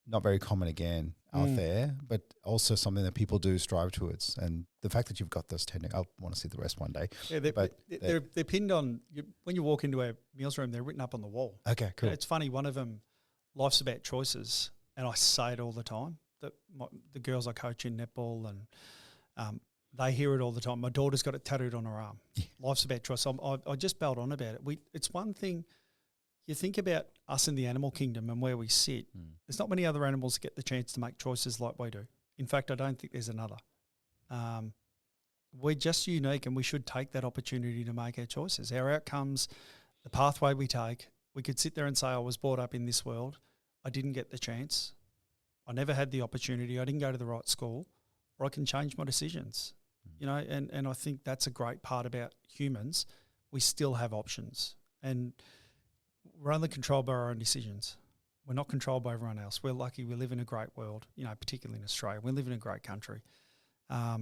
not very common again out there, but also something that people do strive towards. And the fact that you've got those 10, I want to see the rest one day. Yeah, they're pinned on, when you walk into our meals room, they're written up on the wall. Okay, cool. It's funny, one of them, life's about choices, and I say it all the time. That the girls I coach in netball, and they hear it all the time. My daughter's got it tattooed on her arm. Yeah. Life's about choice. I just belled on about it. It's one thing, you think about us in the animal kingdom and where we sit. There's not many other animals that get the chance to make choices like we do. In fact, I don't think there's another. We're just unique, and we should take that opportunity to make our choices. Our outcomes, the pathway we take, we could sit there and say, I was brought up in this world. I didn't get the chance. I never had the opportunity. I didn't go to the right school, or I can change my decisions. And I think that's a great part about humans. We still have options, and we're only controlled by our own decisions. We're not controlled by everyone else. We're lucky we live in a great world, particularly in Australia. We live in a great country. I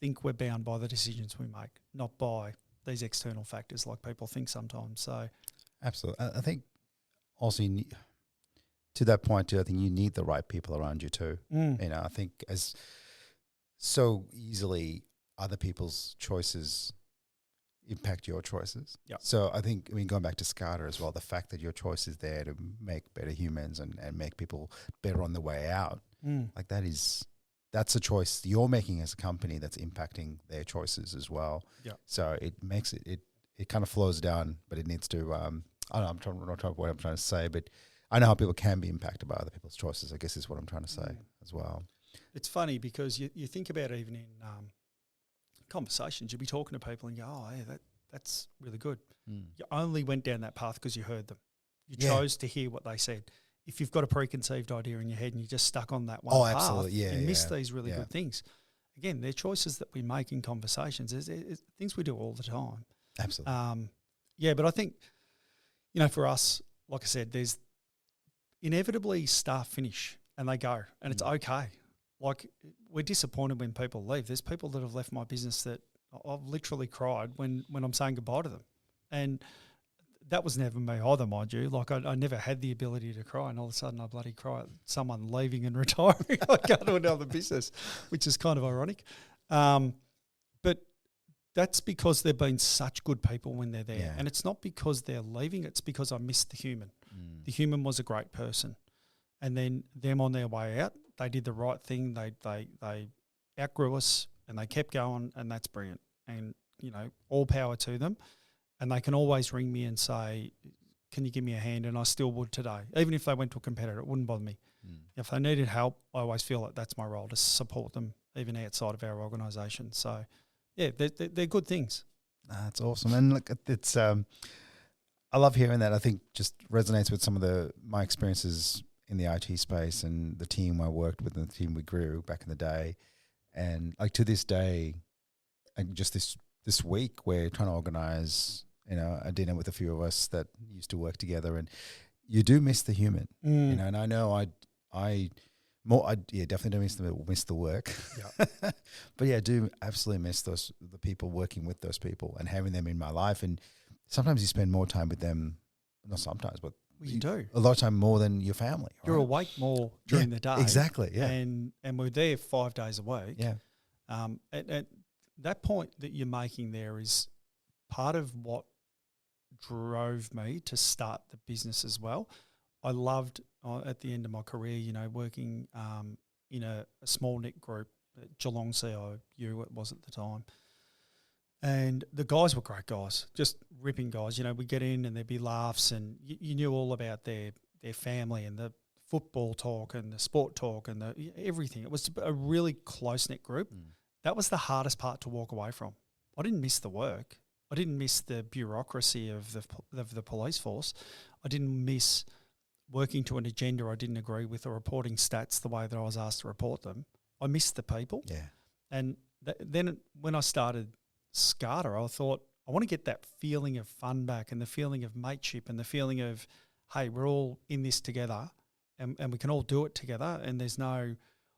think we're bound by the decisions we make, not by these external factors like people think sometimes. So, absolutely. I think also to that point too, I think you need the right people around you too. I think as so easily other people's choices impact your choices. Yep. So I think, going back to Scaada as well, the fact that your choice is there to make better humans and make people better on the way out, like that's a choice you're making as a company that's impacting their choices as well. Yeah. So it makes it kind of flows down, but it needs to, I don't know, I'm not trying what I'm trying to say, but I know how people can be impacted by other people's choices, I guess is what I'm trying to say as well. It's funny because you think about it even in conversations, you'll be talking to people and you go, oh, yeah, that's really good. You only went down that path because you heard them. You chose to hear what they said. If you've got a preconceived idea in your head and you're just stuck on that one path, absolutely. you miss these really good things. Again, they're choices that we make in conversations. It's things we do all the time. Absolutely. But I think, for us, like I said, there's inevitably staff finish and they go, and it's okay. Like, we're disappointed when people leave. There's people that have left my business that I've literally cried when I'm saying goodbye to them. And that was never me either, mind you. Like, I never had the ability to cry, and all of a sudden I bloody cry at someone leaving and retiring. I go to another business, which is kind of ironic. But that's because they've been such good people when they're there. Yeah. And it's not because they're leaving, it's because I missed the human. The human was a great person. And then them on their way out, they did the right thing. They outgrew us and they kept going, and that's brilliant. And, all power to them. And they can always ring me and say, can you give me a hand? And I still would today. Even if they went to a competitor, it wouldn't bother me. If they needed help, I always feel like that's my role, to support them even outside of our organisation. So, yeah, they're good things. That's awesome. And look, it's I love hearing that. I think just resonates with some of my experiences in the IT space and the team I worked with and the team we grew back in the day. And like to this day, and just this week, we're trying to organise, a dinner with a few of us that used to work together. And, you do miss the human, Mm. you know. And I know I definitely don't miss the work. Yeah. But yeah, I do absolutely miss the people, working with those people and having them in my life. And sometimes you spend more time with them, not sometimes, but Well, you do. a lot of time more than your family. You're right? awake more during the day. Exactly. Yeah. And we're there 5 days a week. Yeah. At that point that you're making there is part of what drove me to start the business as well. I loved at the end of my career, you know, working in a small knit group at Geelong CIU it was at the time. And the guys were great guys, just ripping guys. You know, we get in and there'd be laughs, and you knew all about their family and the football talk and the sport talk and everything. It was a really close-knit group. Mm. That was the hardest part to walk away from. I didn't miss the work. I didn't miss the bureaucracy of the police force. I didn't miss working to an agenda I didn't agree with or reporting stats the way that I was asked to report them. I missed the people. Yeah. And then when I started Scaada, I thought, I want to get that feeling of fun back and the feeling of mateship and the feeling of, hey, we're all in this together and we can all do it together, and there's no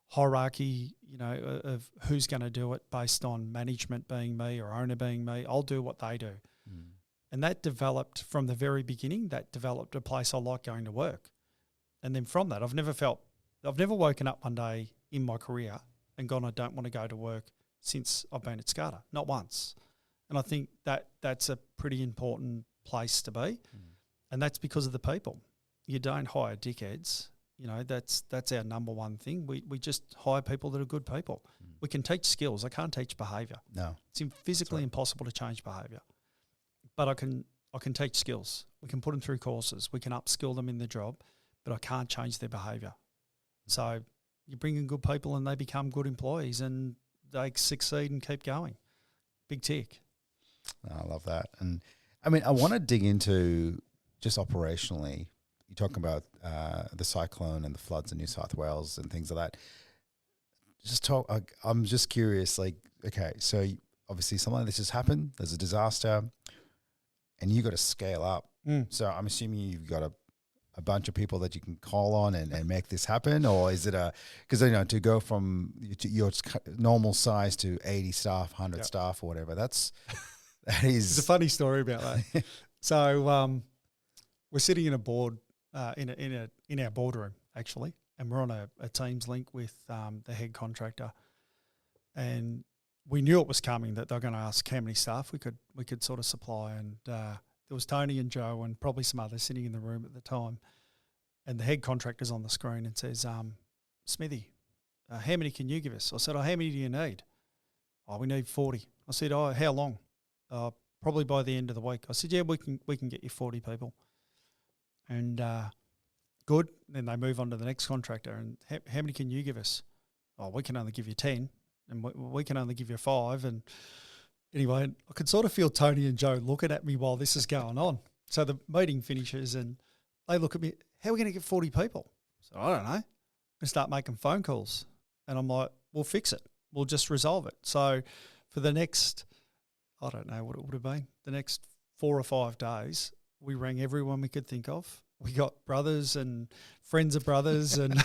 hierarchy, you know, of who's going to do it based on management being me or owner being me. I'll do what they do. Mm. And that developed from the very beginning. That developed a place I like going to work. And then from that, I've never woken up one day in my career and gone, I don't want to go to work since I've been at Scaada. Not once. And I think that's a pretty important place to be. Mm. And that's because of the people. You don't hire dickheads. You know, that's our number one thing. We just hire people that are good people. Mm. We can teach skills. I can't teach behaviour. No. It's physically impossible to change behaviour. But I can teach skills. We can put them through courses. We can upskill them in the job, but I can't change their behaviour. So you bring in good people and they become good employees and they succeed and keep going. Big tick. I love that. And I mean, I want to dig into just operationally. You talk about the cyclone and the floods in New South Wales and things like that. I'm just curious, like, okay, so obviously something like this has happened. There's a disaster and you got to scale up. Mm. So I'm assuming you've got a bunch of people that you can call on and make this happen, or is it because, you know, to go from your normal size to 80 staff, 100 staff or whatever, that is. It's a funny story about that. So we're sitting in a board, in our boardroom actually, and we're on a Teams link with the head contractor, and we knew it was coming, that they're going to ask how many staff we could sort of supply, and there was Tony and Joe and probably some others sitting in the room at the time, and the head contractor's on the screen and says, Smithy, how many can you give us? I said, how many do you need? Oh, we need 40. I said, how long? Probably by the end of the week. I said, yeah, we can get you 40 people. And good. Then they move on to the next contractor, and how many can you give us? Oh, we can only give you 10, and we can only give you 5. And anyway, I could sort of feel Tony and Joe looking at me while this is going on. So the meeting finishes and they look at me, how are we going to get 40 people? So I don't know. We start making phone calls. And I'm like, we'll fix it. We'll just resolve it. So for the next, I don't know what it would have been, the next 4 or 5 days, we rang everyone we could think of. We got brothers and friends of brothers and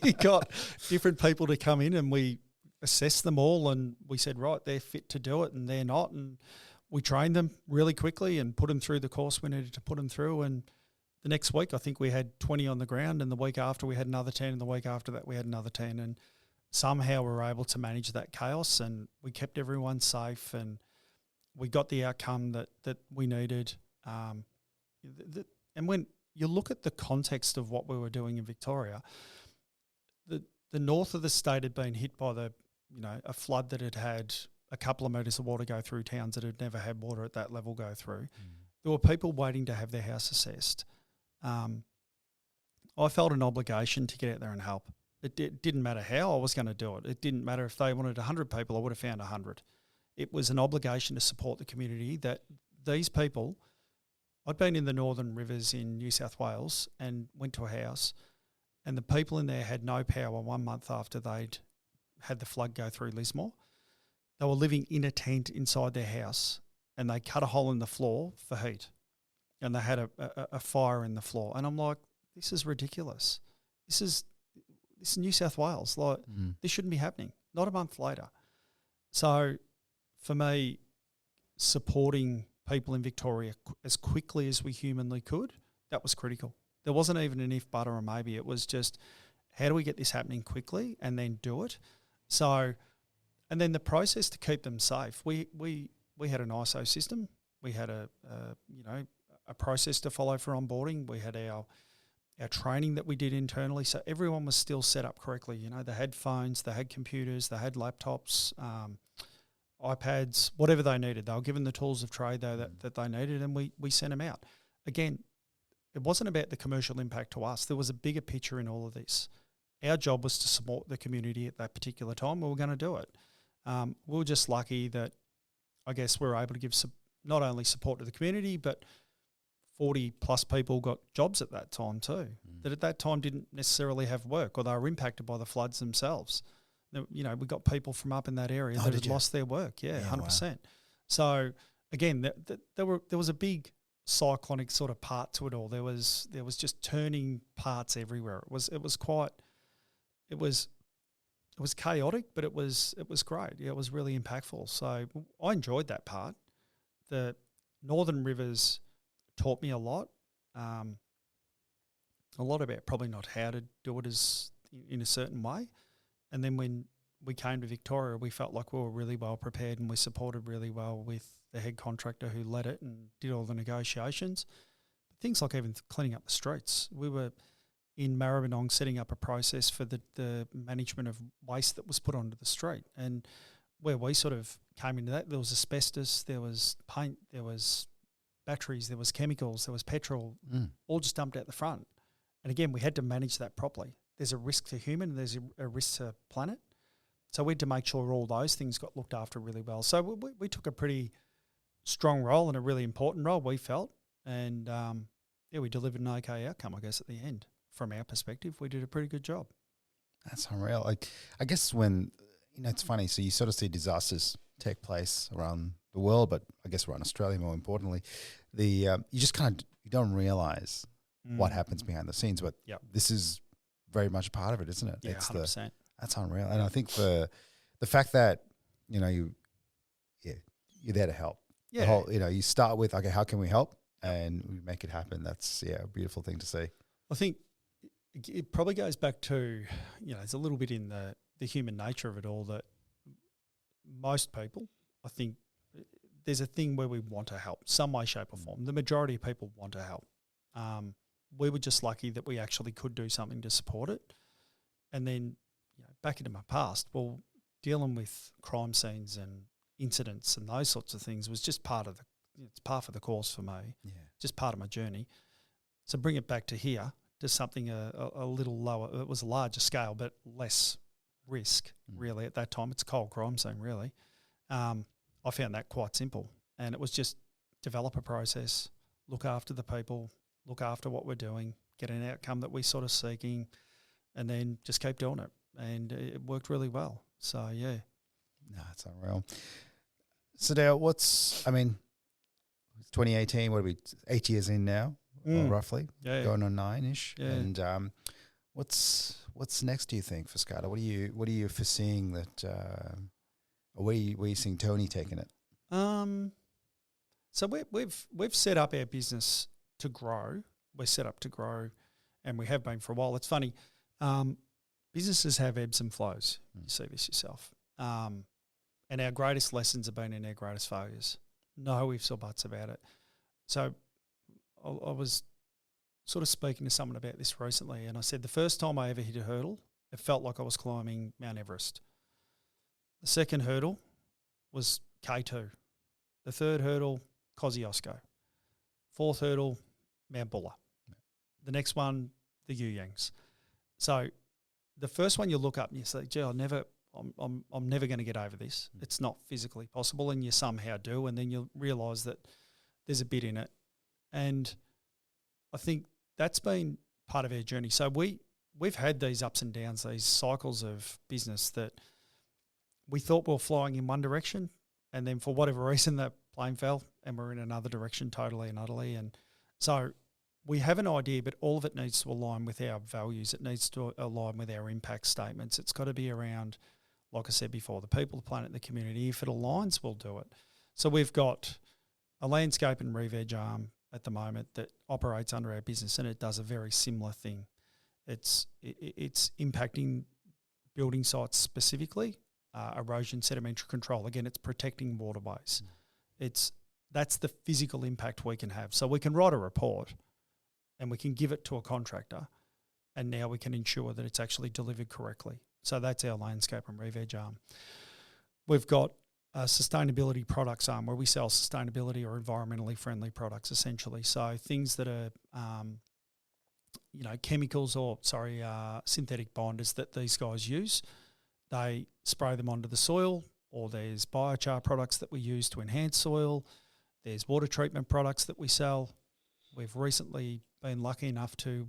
we got different people to come in, and we assessed them all, and we said, right, they're fit to do it and they're not. And we trained them really quickly and put them through the course we needed to put them through. And the next week, I think we had 20 on the ground, and the week after we had another 10, and the week after that we had another 10. And somehow we were able to manage that chaos, and we kept everyone safe, and we got the outcome that we needed. And when you look at the context of what we were doing in Victoria, the north of the state had been hit by a flood that had had a couple of metres of water go through towns that had never had water at that level go through. Mm. There were people waiting to have their house assessed. I felt an obligation to get out there and help. It didn't matter how I was going to do it. It didn't matter if they wanted 100 people, I would have found 100. It was an obligation to support the community, that these people, I'd been in the Northern Rivers in New South Wales and went to a house, and the people in there had no power 1 month after they'd had the flood go through Lismore. They were living in a tent inside their house, and they cut a hole in the floor for heat. and they had a fire in the floor. And I'm like, this is ridiculous. This is New South Wales. Like, this shouldn't be happening. Not a month later. So for me, supporting people in Victoria as quickly as we humanly could, that was critical. There wasn't even an if, but, or a maybe. It was just, how do we get this happening quickly and then do it? So, and then the process to keep them safe. We had an ISO system. We had a process to follow for onboarding. We had our training that we did internally. So everyone was still set up correctly. You know, they had phones, they had computers, they had laptops, iPads, whatever they needed. They were given the tools of trade that they needed, and we sent them out. Again, it wasn't about the commercial impact to us. There was a bigger picture in all of this. Our job was to support the community at that particular time. We were going to do it. We were just lucky that, I guess, we were able to give not only support to the community, but 40 plus people got jobs at that time too, that at that time didn't necessarily have work, or they were impacted by the floods themselves. You know, we got people from up in that area that had lost their work. Yeah, 100%. Wow. So again, there was a big cyclonic sort of part to it all. There was just turning parts everywhere. It was chaotic, but it was great. Yeah, it was really impactful. So I enjoyed that part. The Northern Rivers taught me a lot about probably not how to do it in a certain way. And then when we came to Victoria, we felt like we were really well prepared, and we supported really well with the head contractor who led it and did all the negotiations. Things like even cleaning up the streets. We were in Maribyrnong setting up a process for the management of waste that was put onto the street. And where we sort of came into that, there was asbestos, there was paint, there was batteries, there was chemicals, there was petrol, all just dumped out the front. And again, we had to manage that properly. There's a risk to human and there's a risk to planet. So we had to make sure all those things got looked after really well. So we took a pretty strong role and a really important role, we felt. And we delivered an okay outcome, I guess, at the end. From our perspective, we did a pretty good job. That's unreal. I guess when, it's funny, so you sort of see disasters take place around the world, but I guess around Australia more importantly, you just you don't realise what happens behind the scenes, but this is very much a part of it, isn't it? Yeah, 100%. That's unreal. And I think the fact that, you're there to help. Yeah. The whole, you start with, okay, how can we help? And we make it happen. That's, a beautiful thing to see. I think it probably goes back to, there's a little bit in the human nature of it all that most people, I think, there's a thing where we want to help, some way, shape or form. The majority of people want to help. We were just lucky that we actually could do something to support it. And then, back into my past, dealing with crime scenes and incidents and those sorts of things was just part of it's par for the course for me, just part of my journey. So bring it back to here, to something a little lower. It was a larger scale, but less risk, really, at that time. It's a cold crime scene, really. I found that quite simple. And it was just develop a process, look after the people, look after what we're doing, get an outcome that we're sort of seeking, and then just keep doing it. And it worked really well. So, yeah. No, it's unreal. So, Dale, 2018, what are we, 8 years in now, roughly? Yeah. Going on 9-ish. Yeah. And what's next, do you think, for Scaada? What are you foreseeing that, or where are you seeing Tony taking it? So we've set up our business to grow. We're set up to grow, and we have been for a while. It's funny. Businesses have ebbs and flows. You see this yourself. And our greatest lessons have been in our greatest failures. No ifs or buts about it. So I was sort of speaking to someone about this recently, and I said the first time I ever hit a hurdle, it felt like I was climbing Mount Everest. The second hurdle was K2. The third hurdle, Kosciuszko. Fourth hurdle, Mount Buller. The next one, the Yuyangs. So the first one you look up and you say, gee, I'm never going to get over this. It's not physically possible, and you somehow do, and then you realise that there's a bit in it. And I think that's been part of our journey. So we've had these ups and downs, these cycles of business that we thought we were flying in one direction, and then for whatever reason that plane fell and we're in another direction totally and utterly. And So we have an idea, but all of it needs to align with our values. It needs to align with our impact statements. It's got to be around, like I said before, the people, the planet, the community. If it aligns, we'll do it. So we've got a landscape and re-veg arm at the moment that operates under our business, and it does a very similar thing. It's impacting building sites specifically, erosion, sedimentary control. Again, it's protecting waterways. That's the physical impact we can have. So we can write a report and we can give it to a contractor, and now we can ensure that it's actually delivered correctly. So that's our landscape and re-veg arm. We've got a sustainability products arm where we sell sustainability or environmentally friendly products, essentially. So things that are, chemicals or, synthetic binders that these guys use. They spray them onto the soil, or there's biochar products that we use to enhance soil. There's water treatment products that we sell. We've recently been lucky enough to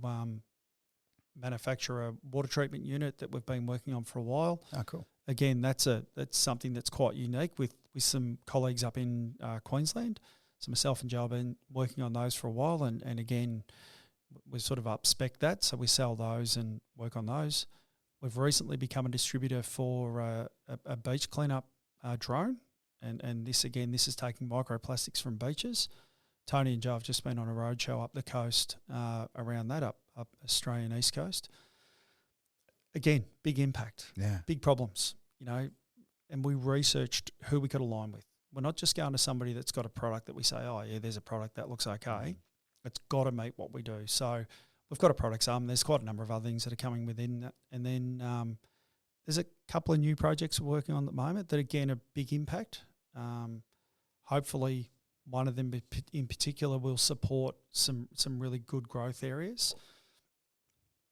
manufacture a water treatment unit that we've been working on for a while. Oh, cool. Again, that's something that's quite unique with some colleagues up in Queensland. So myself and Joe have been working on those for a while, and again, we sort of up-spec that, so we sell those and work on those. We've recently become a distributor for a beach cleanup drone, and this is taking microplastics from beaches. Tony and Joe have just been on a roadshow up the coast around that, up Australian East Coast. Again, big impact, big problems, and we researched who we could align with. We're not just going to somebody that's got a product that we say, oh, yeah, there's a product that looks okay. It's got to meet what we do. So we've got a products arm. There's quite a number of other things that are coming within that. And then there's a couple of new projects we're working on at the moment that, again, are big impact. Hopefully one of them in particular will support some really good growth areas.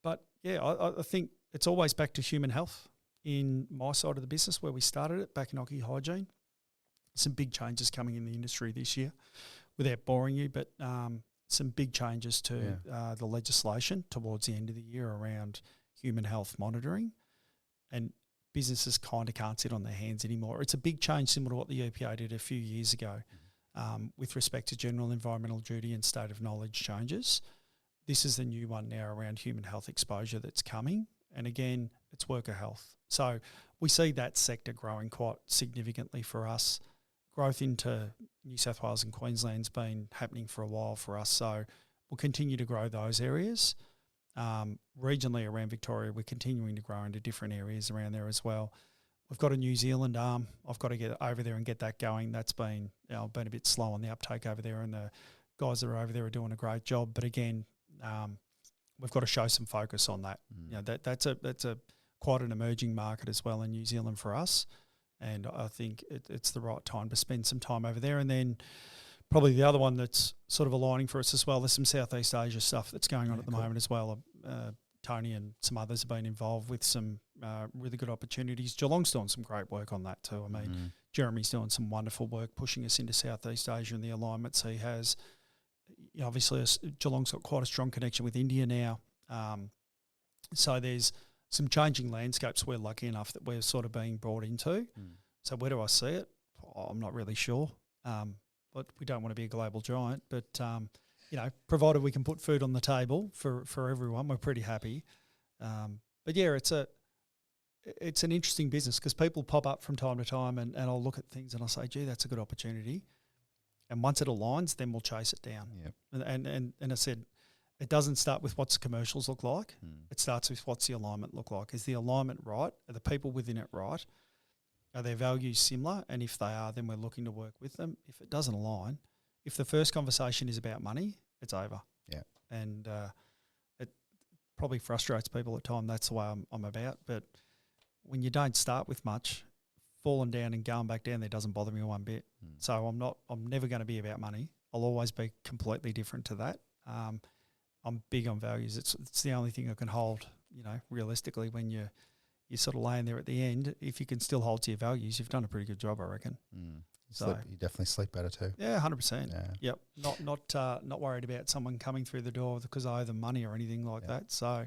But, yeah, I think it's always back to human health in my side of the business where we started it, back in Occy Hygiene. Some big changes coming in the industry this year, without boring you, but some big changes to the legislation towards the end of the year around human health monitoring, and businesses kind of can't sit on their hands anymore. It's a big change similar to what the EPA did a few years ago with respect to general environmental duty and state of knowledge changes. This is the new one now around human health exposure that's coming, and again, it's worker health. So we see that sector growing quite significantly for us. Growth into New South Wales and Queensland's been happening for a while for us, so we'll continue to grow those areas. Regionally around Victoria, we're continuing to grow into different areas around there as well. We've got a New Zealand arm. I've got to get over there and get that going. That's been a bit slow on the uptake over there, and the guys that are over there are doing a great job. But again, we've got to show some focus on that. That's a quite an emerging market as well in New Zealand for us. And I think it's the right time to spend some time over there. And then probably the other one that's sort of aligning for us as well, there's some Southeast Asia stuff that's going on at the moment as well. Tony and some others have been involved with some really good opportunities. Geelong's doing some great work on that too. I mean, Jeremy's doing some wonderful work pushing us into Southeast Asia and the alignments he has. Obviously, Geelong's got quite a strong connection with India now. So there's some changing landscapes we're lucky enough that we're sort of being brought into. So where do I see it? I'm not really sure. But we don't want to be a global giant. But, provided we can put food on the table for everyone, we're pretty happy. But, yeah, it's an interesting business because people pop up from time to time and I'll look at things and I'll say, gee, that's a good opportunity. And once it aligns, then we'll chase it down. Yep. And I said, it doesn't start with what's the commercials look like. It starts with what's the alignment look like. Is the alignment right? Are the people within it right? Are their values similar? And if they are, then we're looking to work with them. If it doesn't align, if the first conversation is about money, it's over. Yeah. And it probably frustrates people at times. That's the way I'm about. But when you don't start with much, falling down and going back down there doesn't bother me one bit. So I'm never going to be about money. I'll always be completely different to that. I'm big on values. It's the only thing I can hold, realistically when you're sort of laying there at the end. If you can still hold to your values, you've done a pretty good job, I reckon. You definitely sleep better too. Yeah, 100%. Yeah. Yep. Not worried about someone coming through the door because I owe them money or anything like that. So,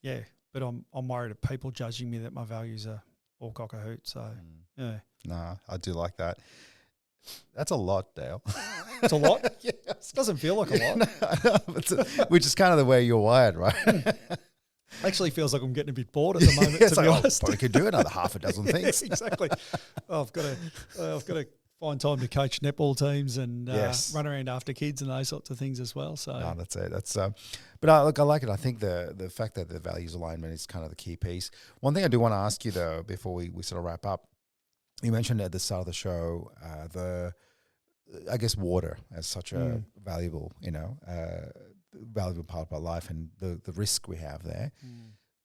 yeah, but I'm worried of people judging me that my values are all cock a hoot. So, yeah. No, I do like that. That's a lot, Dale. It's a lot. Yes. It doesn't feel like a lot. No, which is kind of the way you're wired, right? Actually feels like I'm getting a bit bored at the moment, It's to be like, honest. probably could do another half a dozen things. Exactly. Oh, I've got to find time to coach netball teams and Yes. run around after kids and those sorts of things as well. So No, that's it. That's but I like it. I think the fact that the values alignment is kind of the key piece. One thing I do want to ask you though, before we sort of wrap up, you mentioned at the start of the show I guess water as such a valuable, valuable part of our life and the risk we have there.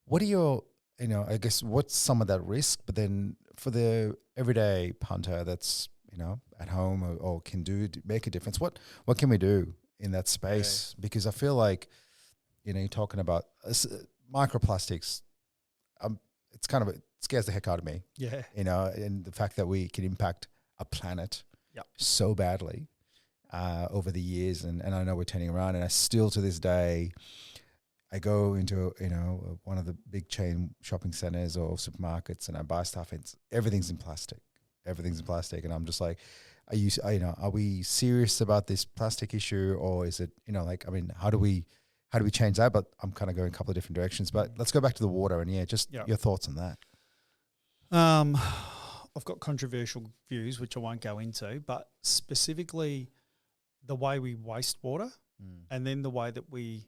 What are your, I guess what's some of that risk? But then for the everyday punter that's, at home or can make a difference, what can we do in that space? Because I feel like, you're talking about microplastics. It scares the heck out of me. yeah, And the fact that we can impact a planet so badly over the years. And I know we're turning around, and I still to this day, I go into, one of the big chain shopping centers or supermarkets and I buy stuff. Everything's in plastic. And I'm just like, are we serious about this plastic issue, or is it, how do we change that? But I'm kind of going a couple of different directions, but let's go back to the water and your thoughts on that. I've got controversial views, which I won't go into, but specifically the way we waste water and then the way that we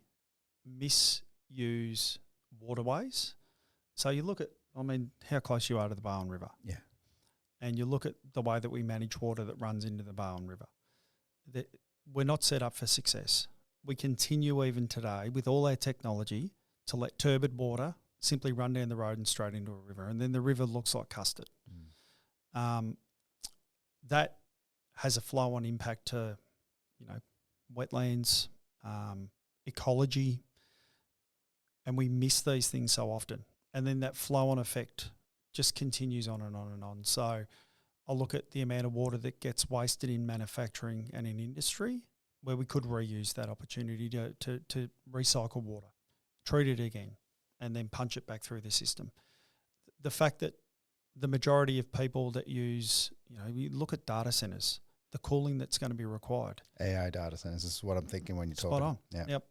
misuse waterways. So you look at, how close you are to the Barwon River. Yeah. And you look at the way that we manage water that runs into the Barwon River. We're not set up for success. We continue even today with all our technology to let turbid water simply run down the road and straight into a river, and then the river looks like custard. That has a flow-on impact to, wetlands, ecology, and we miss these things so often. And then that flow-on effect just continues on and on and on. So I look at the amount of water that gets wasted in manufacturing and in industry, where we could reuse that opportunity to recycle water, treat it again, and then punch it back through the system. The fact that the majority of people that use, you look at data centers, the cooling that's going to be required. AI data centers is what I'm thinking when you're Spot talking. on. Yeah. Yep.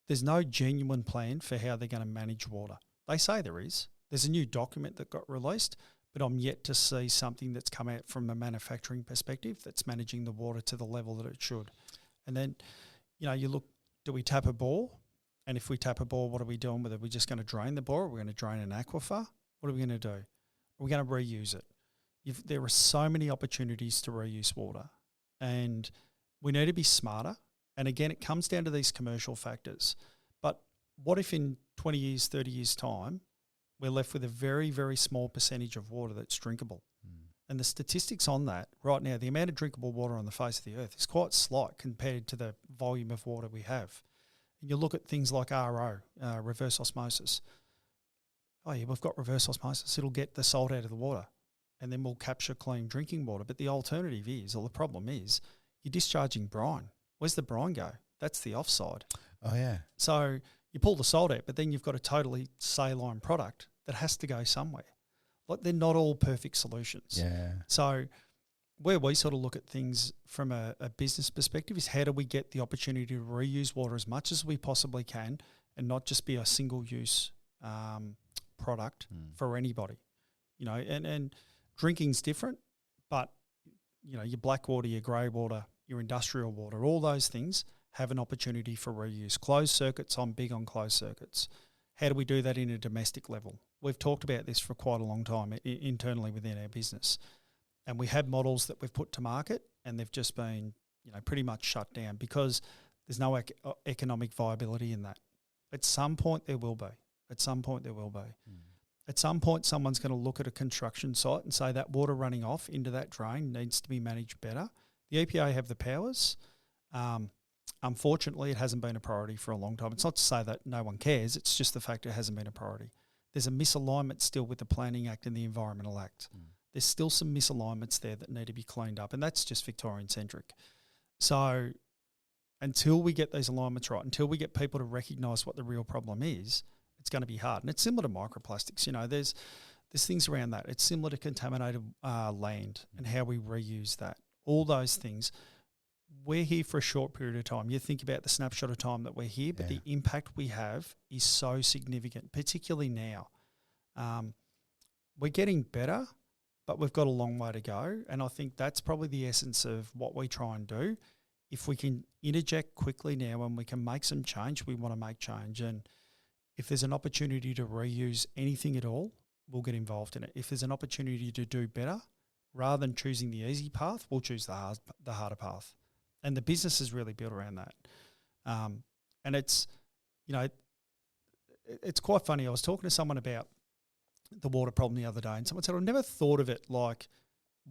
There's no genuine plan for how they're going to manage water. They say there is. There's a new document that got released, but I'm yet to see something that's come out from a manufacturing perspective that's managing the water to the level that it should. And then, you look, do we tap a bore? And if we tap a bore, what are we doing with it? Are we just going to drain the bore? Are we going to drain an aquifer? What are we going to do? Are we going to reuse it? There are so many opportunities to reuse water, and we need to be smarter. And again, it comes down to these commercial factors. But what if in 20 years, 30 years' time, we're left with a very, very small percentage of water that's drinkable? And the statistics on that right now, the amount of drinkable water on the face of the earth is quite slight compared to the volume of water we have. And you look at things like RO, reverse osmosis. Oh yeah, we've got reverse osmosis. It'll get the salt out of the water and then we'll capture clean drinking water. But the alternative is, or the problem is, you're discharging brine. Where's the brine go? That's the offside. Oh, yeah. So you pull the salt out, but then you've got a totally saline product that has to go somewhere. Like, they're not all perfect solutions. Yeah. So where we sort of look at things from a business perspective is, how do we get the opportunity to reuse water as much as we possibly can and not just be a single-use product for anybody? And drinking's different, but, your black water, your grey water, your industrial water, all those things have an opportunity for reuse. Closed circuits, I'm big on closed circuits. How do we do that in a domestic level? We've talked about this for quite a long time internally within our business. And we have models that we've put to market, and they've just been, pretty much shut down because there's no economic viability in that. At some point there will be. At some point, someone's going to look at a construction site and say that water running off into that drain needs to be managed better. The EPA have the powers. Unfortunately, it hasn't been a priority for a long time. It's not to say that no one cares. It's just the fact it hasn't been a priority. There's a misalignment still with the Planning Act and the Environmental Act. There's still some misalignments there that need to be cleaned up, and that's just Victorian-centric. So until we get these alignments right, until we get people to recognise what the real problem is, it's going to be hard. And it's similar to microplastics. There's things around that. It's similar to contaminated land and how we reuse that. all those things. We're here for a short period of time. You think about the snapshot of time that we're here, but the impact we have is so significant, particularly now. We're getting better, but we've got a long way to go. And I think that's probably the essence of what we try and do. If we can interject quickly now and we can make some change, we want to make change. And if there's an opportunity to reuse anything at all, we'll get involved in it. If there's an opportunity to do better, rather than choosing the easy path, we'll choose the harder path. And the business is really built around that. And it's, it's quite funny. I was talking to someone about the water problem the other day, and someone said, I've never thought of it like,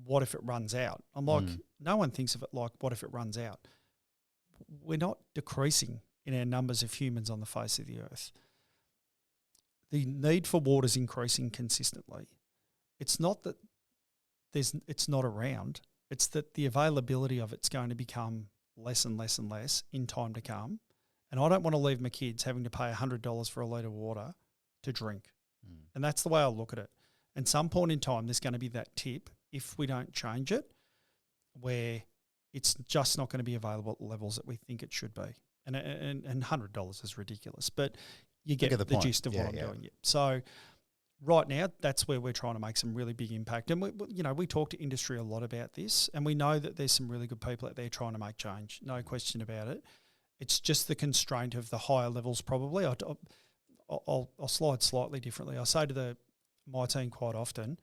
what if it runs out? I'm like, no one thinks of it like, what if it runs out? We're not decreasing in our numbers of humans on the face of the earth. The need for water is increasing consistently. It's not that it's not around. It's that the availability of it's going to become less and less and less in time to come. And I don't want to leave my kids having to pay $100 for a litre of water to drink. And that's the way I look at it. And some point in time, there's going to be that tip, if we don't change it, where it's just not going to be available at the levels that we think it should be. And $100 is ridiculous, but you get the gist of what I'm doing. Yeah. So right now, that's where we're trying to make some really big impact. And we talk to industry a lot about this, and we know that there's some really good people out there trying to make change. No question about it. It's just the constraint of the higher levels. Probably, I'll slide slightly differently. I say to my team quite often,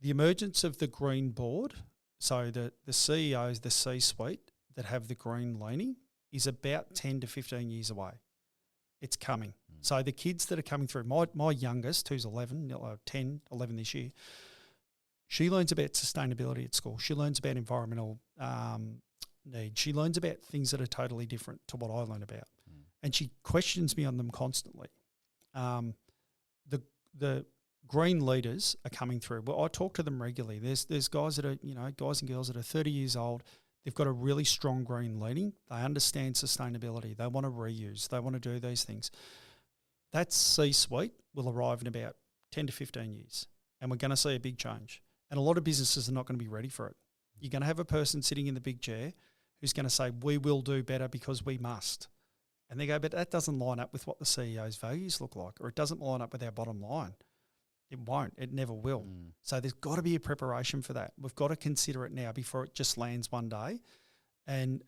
the emergence of the green board, so the CEOs, the C-suite that have the green leaning, is about 10 to 15 years away. It's coming. So the kids that are coming through, my youngest, who's 11 this year, she learns about sustainability at school. She learns about environmental needs. She learns about things that are totally different to what I learn about. And she questions me on them constantly. The green leaders are coming through. Well, I talk to them regularly. There's guys that are, guys and girls that are 30 years old. They've got a really strong green leaning. They understand sustainability. They want to reuse. They want to do these things. That C-suite will arrive in about 10 to 15 years, and we're going to see a big change. And a lot of businesses are not going to be ready for it. You're going to have a person sitting in the big chair who's going to say, we will do better because we must. And they go, but that doesn't line up with what the CEO's values look like, or it doesn't line up with our bottom line. It won't. It never will. So there's got to be a preparation for that. We've got to consider it now before it just lands one day. And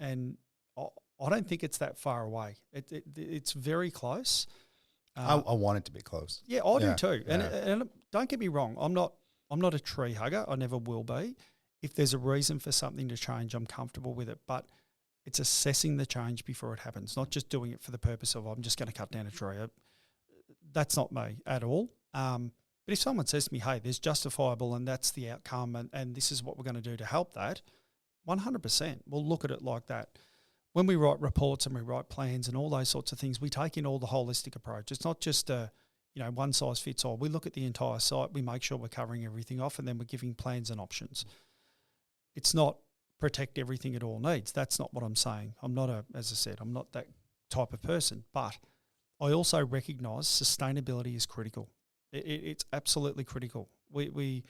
I don't think it's that far away. It's very close. I want it to be close. Yeah, I do too. Yeah. And don't get me wrong, I'm not a tree hugger. I never will be. If there's a reason for something to change, I'm comfortable with it. But it's assessing the change before it happens, not just doing it for the purpose of, I'm just going to cut down a tree. That's not me at all. But if someone says to me, hey, there's justifiable and that's the outcome and this is what we're going to do to help that, 100%, we'll look at it like that. When we write reports and we write plans and all those sorts of things, we take in all the holistic approach. It's not just a, one size fits all. We look at the entire site, we make sure we're covering everything off, and then we're giving plans and options. It's not protect everything it all needs. That's not what I'm saying. I'm not as I said, I'm not that type of person. But I also recognise sustainability is critical. It's absolutely critical. We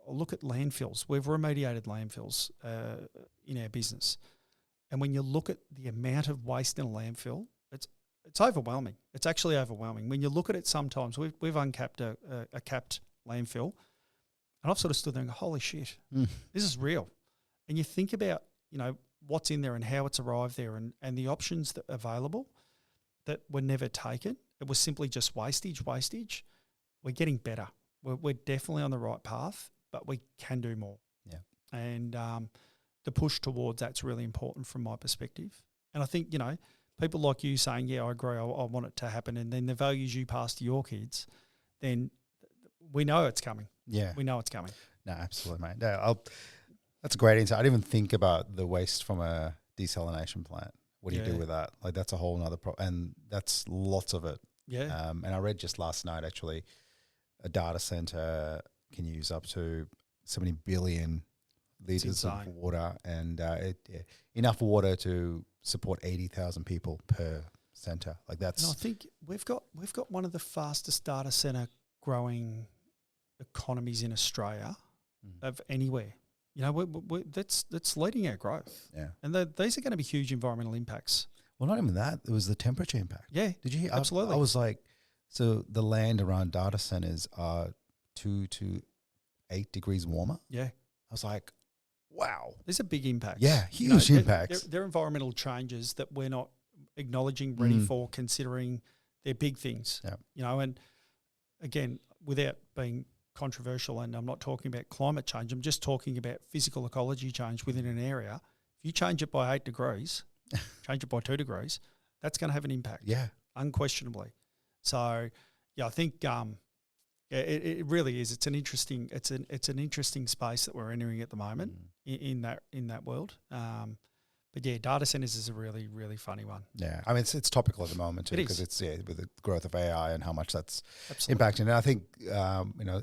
look at landfills. We've remediated landfills in our business. And when you look at the amount of waste in a landfill, it's overwhelming. It's actually overwhelming. When you look at it sometimes, we've uncapped a capped landfill, and I've sort of stood there and go, holy shit, this is real. And you think about, what's in there and how it's arrived there and the options that are available that were never taken. It was simply just wastage. We're getting better. We're definitely on the right path, but we can do more. Yeah. And the push towards that's really important from my perspective. And I think, people like you saying, yeah, I agree, I want it to happen, and then the values you pass to your kids, then we know it's coming. Yeah. We know it's coming. No, absolutely, mate. No, that's a great insight. I didn't even think about the waste from a desalination plant. What do you do with that? Like, that's a whole nother and that's lots of it. Yeah. And I read just last night, actually, a data center can use up to so many billion liters of water, and enough water to support 80,000 people per center. Like, that's. And I think we've got one of the fastest data center growing economies in Australia of anywhere. you know, that's leading our growth. Yeah. And these are going to be huge environmental impacts. Well, not even that. It was the temperature impact. Yeah. Did you hear? Absolutely. I was like, so the land around data centers are 2 to 8 degrees warmer. Yeah. I was like, wow. There's a big impact. Yeah, huge impacts. They're environmental changes that we're not acknowledging, ready for, considering they're big things. Yeah. You know, and again, without being controversial, and I'm not talking about climate change, I'm just talking about physical ecology change within an area. If you change it by 8 degrees, change it by 2 degrees, that's going to have an impact. Yeah. Unquestionably. So, yeah, I think it really is. It's an interesting space that we're entering at the moment in that world. But yeah, data centers is a really, really funny one. Yeah, I mean it's topical at the moment too, because it's with the growth of AI and how much that's impacting. And I think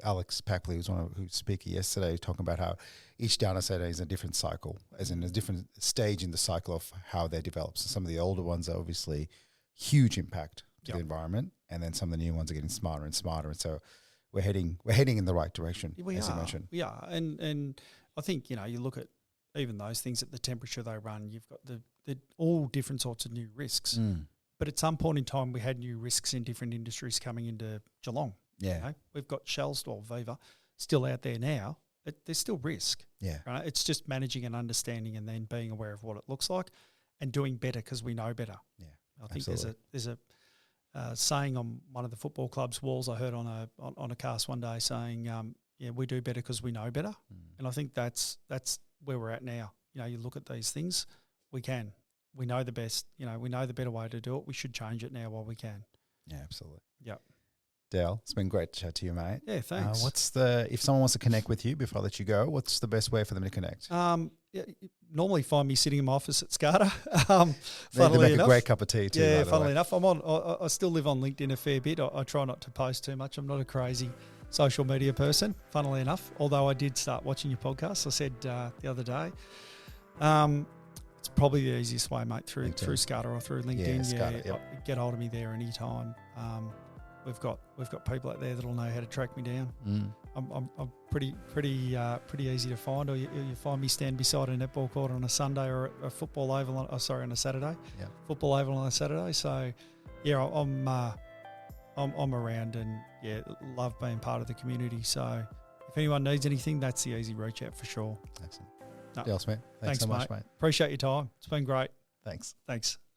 Alex Packley was who's speaking yesterday, talking about how each data center is a different cycle, as in a different stage in the cycle of how they develop. So some of the older ones are obviously huge impact to the environment, and then some of the new ones are getting smarter and smarter. And so we're heading in the right direction, you mentioned. We are, and I think you look at even those things at the temperature they run. You've got the all different sorts of new risks. But at some point in time, we had new risks in different industries coming into Geelong. Yeah, we've got Shell's or Viva still out there now. There's still risk. Yeah, right. It's just managing and understanding, and then being aware of what it looks like, and doing better because we know better. Yeah, I think there's a saying on one of the football club's walls I heard on a cast one day saying, we do better because we know better. And I think that's where we're at now. You look at these things, we know the best, we know the better way to do it. We should change it now while we can. Yeah, absolutely. Yep. Dale, it's been great to chat to you, mate. Yeah, thanks. If someone wants to connect with you before I let you go, what's the best way for them to connect? Normally find me sitting in my office at Scaada. They make a great cup of tea too. Yeah, funnily enough. I still live on LinkedIn a fair bit. I try not to post too much. I'm not a crazy social media person, funnily enough, although I did start watching your podcast. I said the other day. It's probably the easiest way, mate, through Scaada or through LinkedIn. Yeah, Scaada, get hold of me there anytime. We've got people out there that'll know how to track me down. I'm pretty easy to find. Or you find me stand beside a netball court on a Sunday or a football oval on a Saturday. Yeah. Football oval on a Saturday. So yeah, I'm around and love being part of the community. So if anyone needs anything, that's the easy reach out for sure. Excellent. Dale Smith, thanks so much, mate. Appreciate your time. It's been great. Thanks.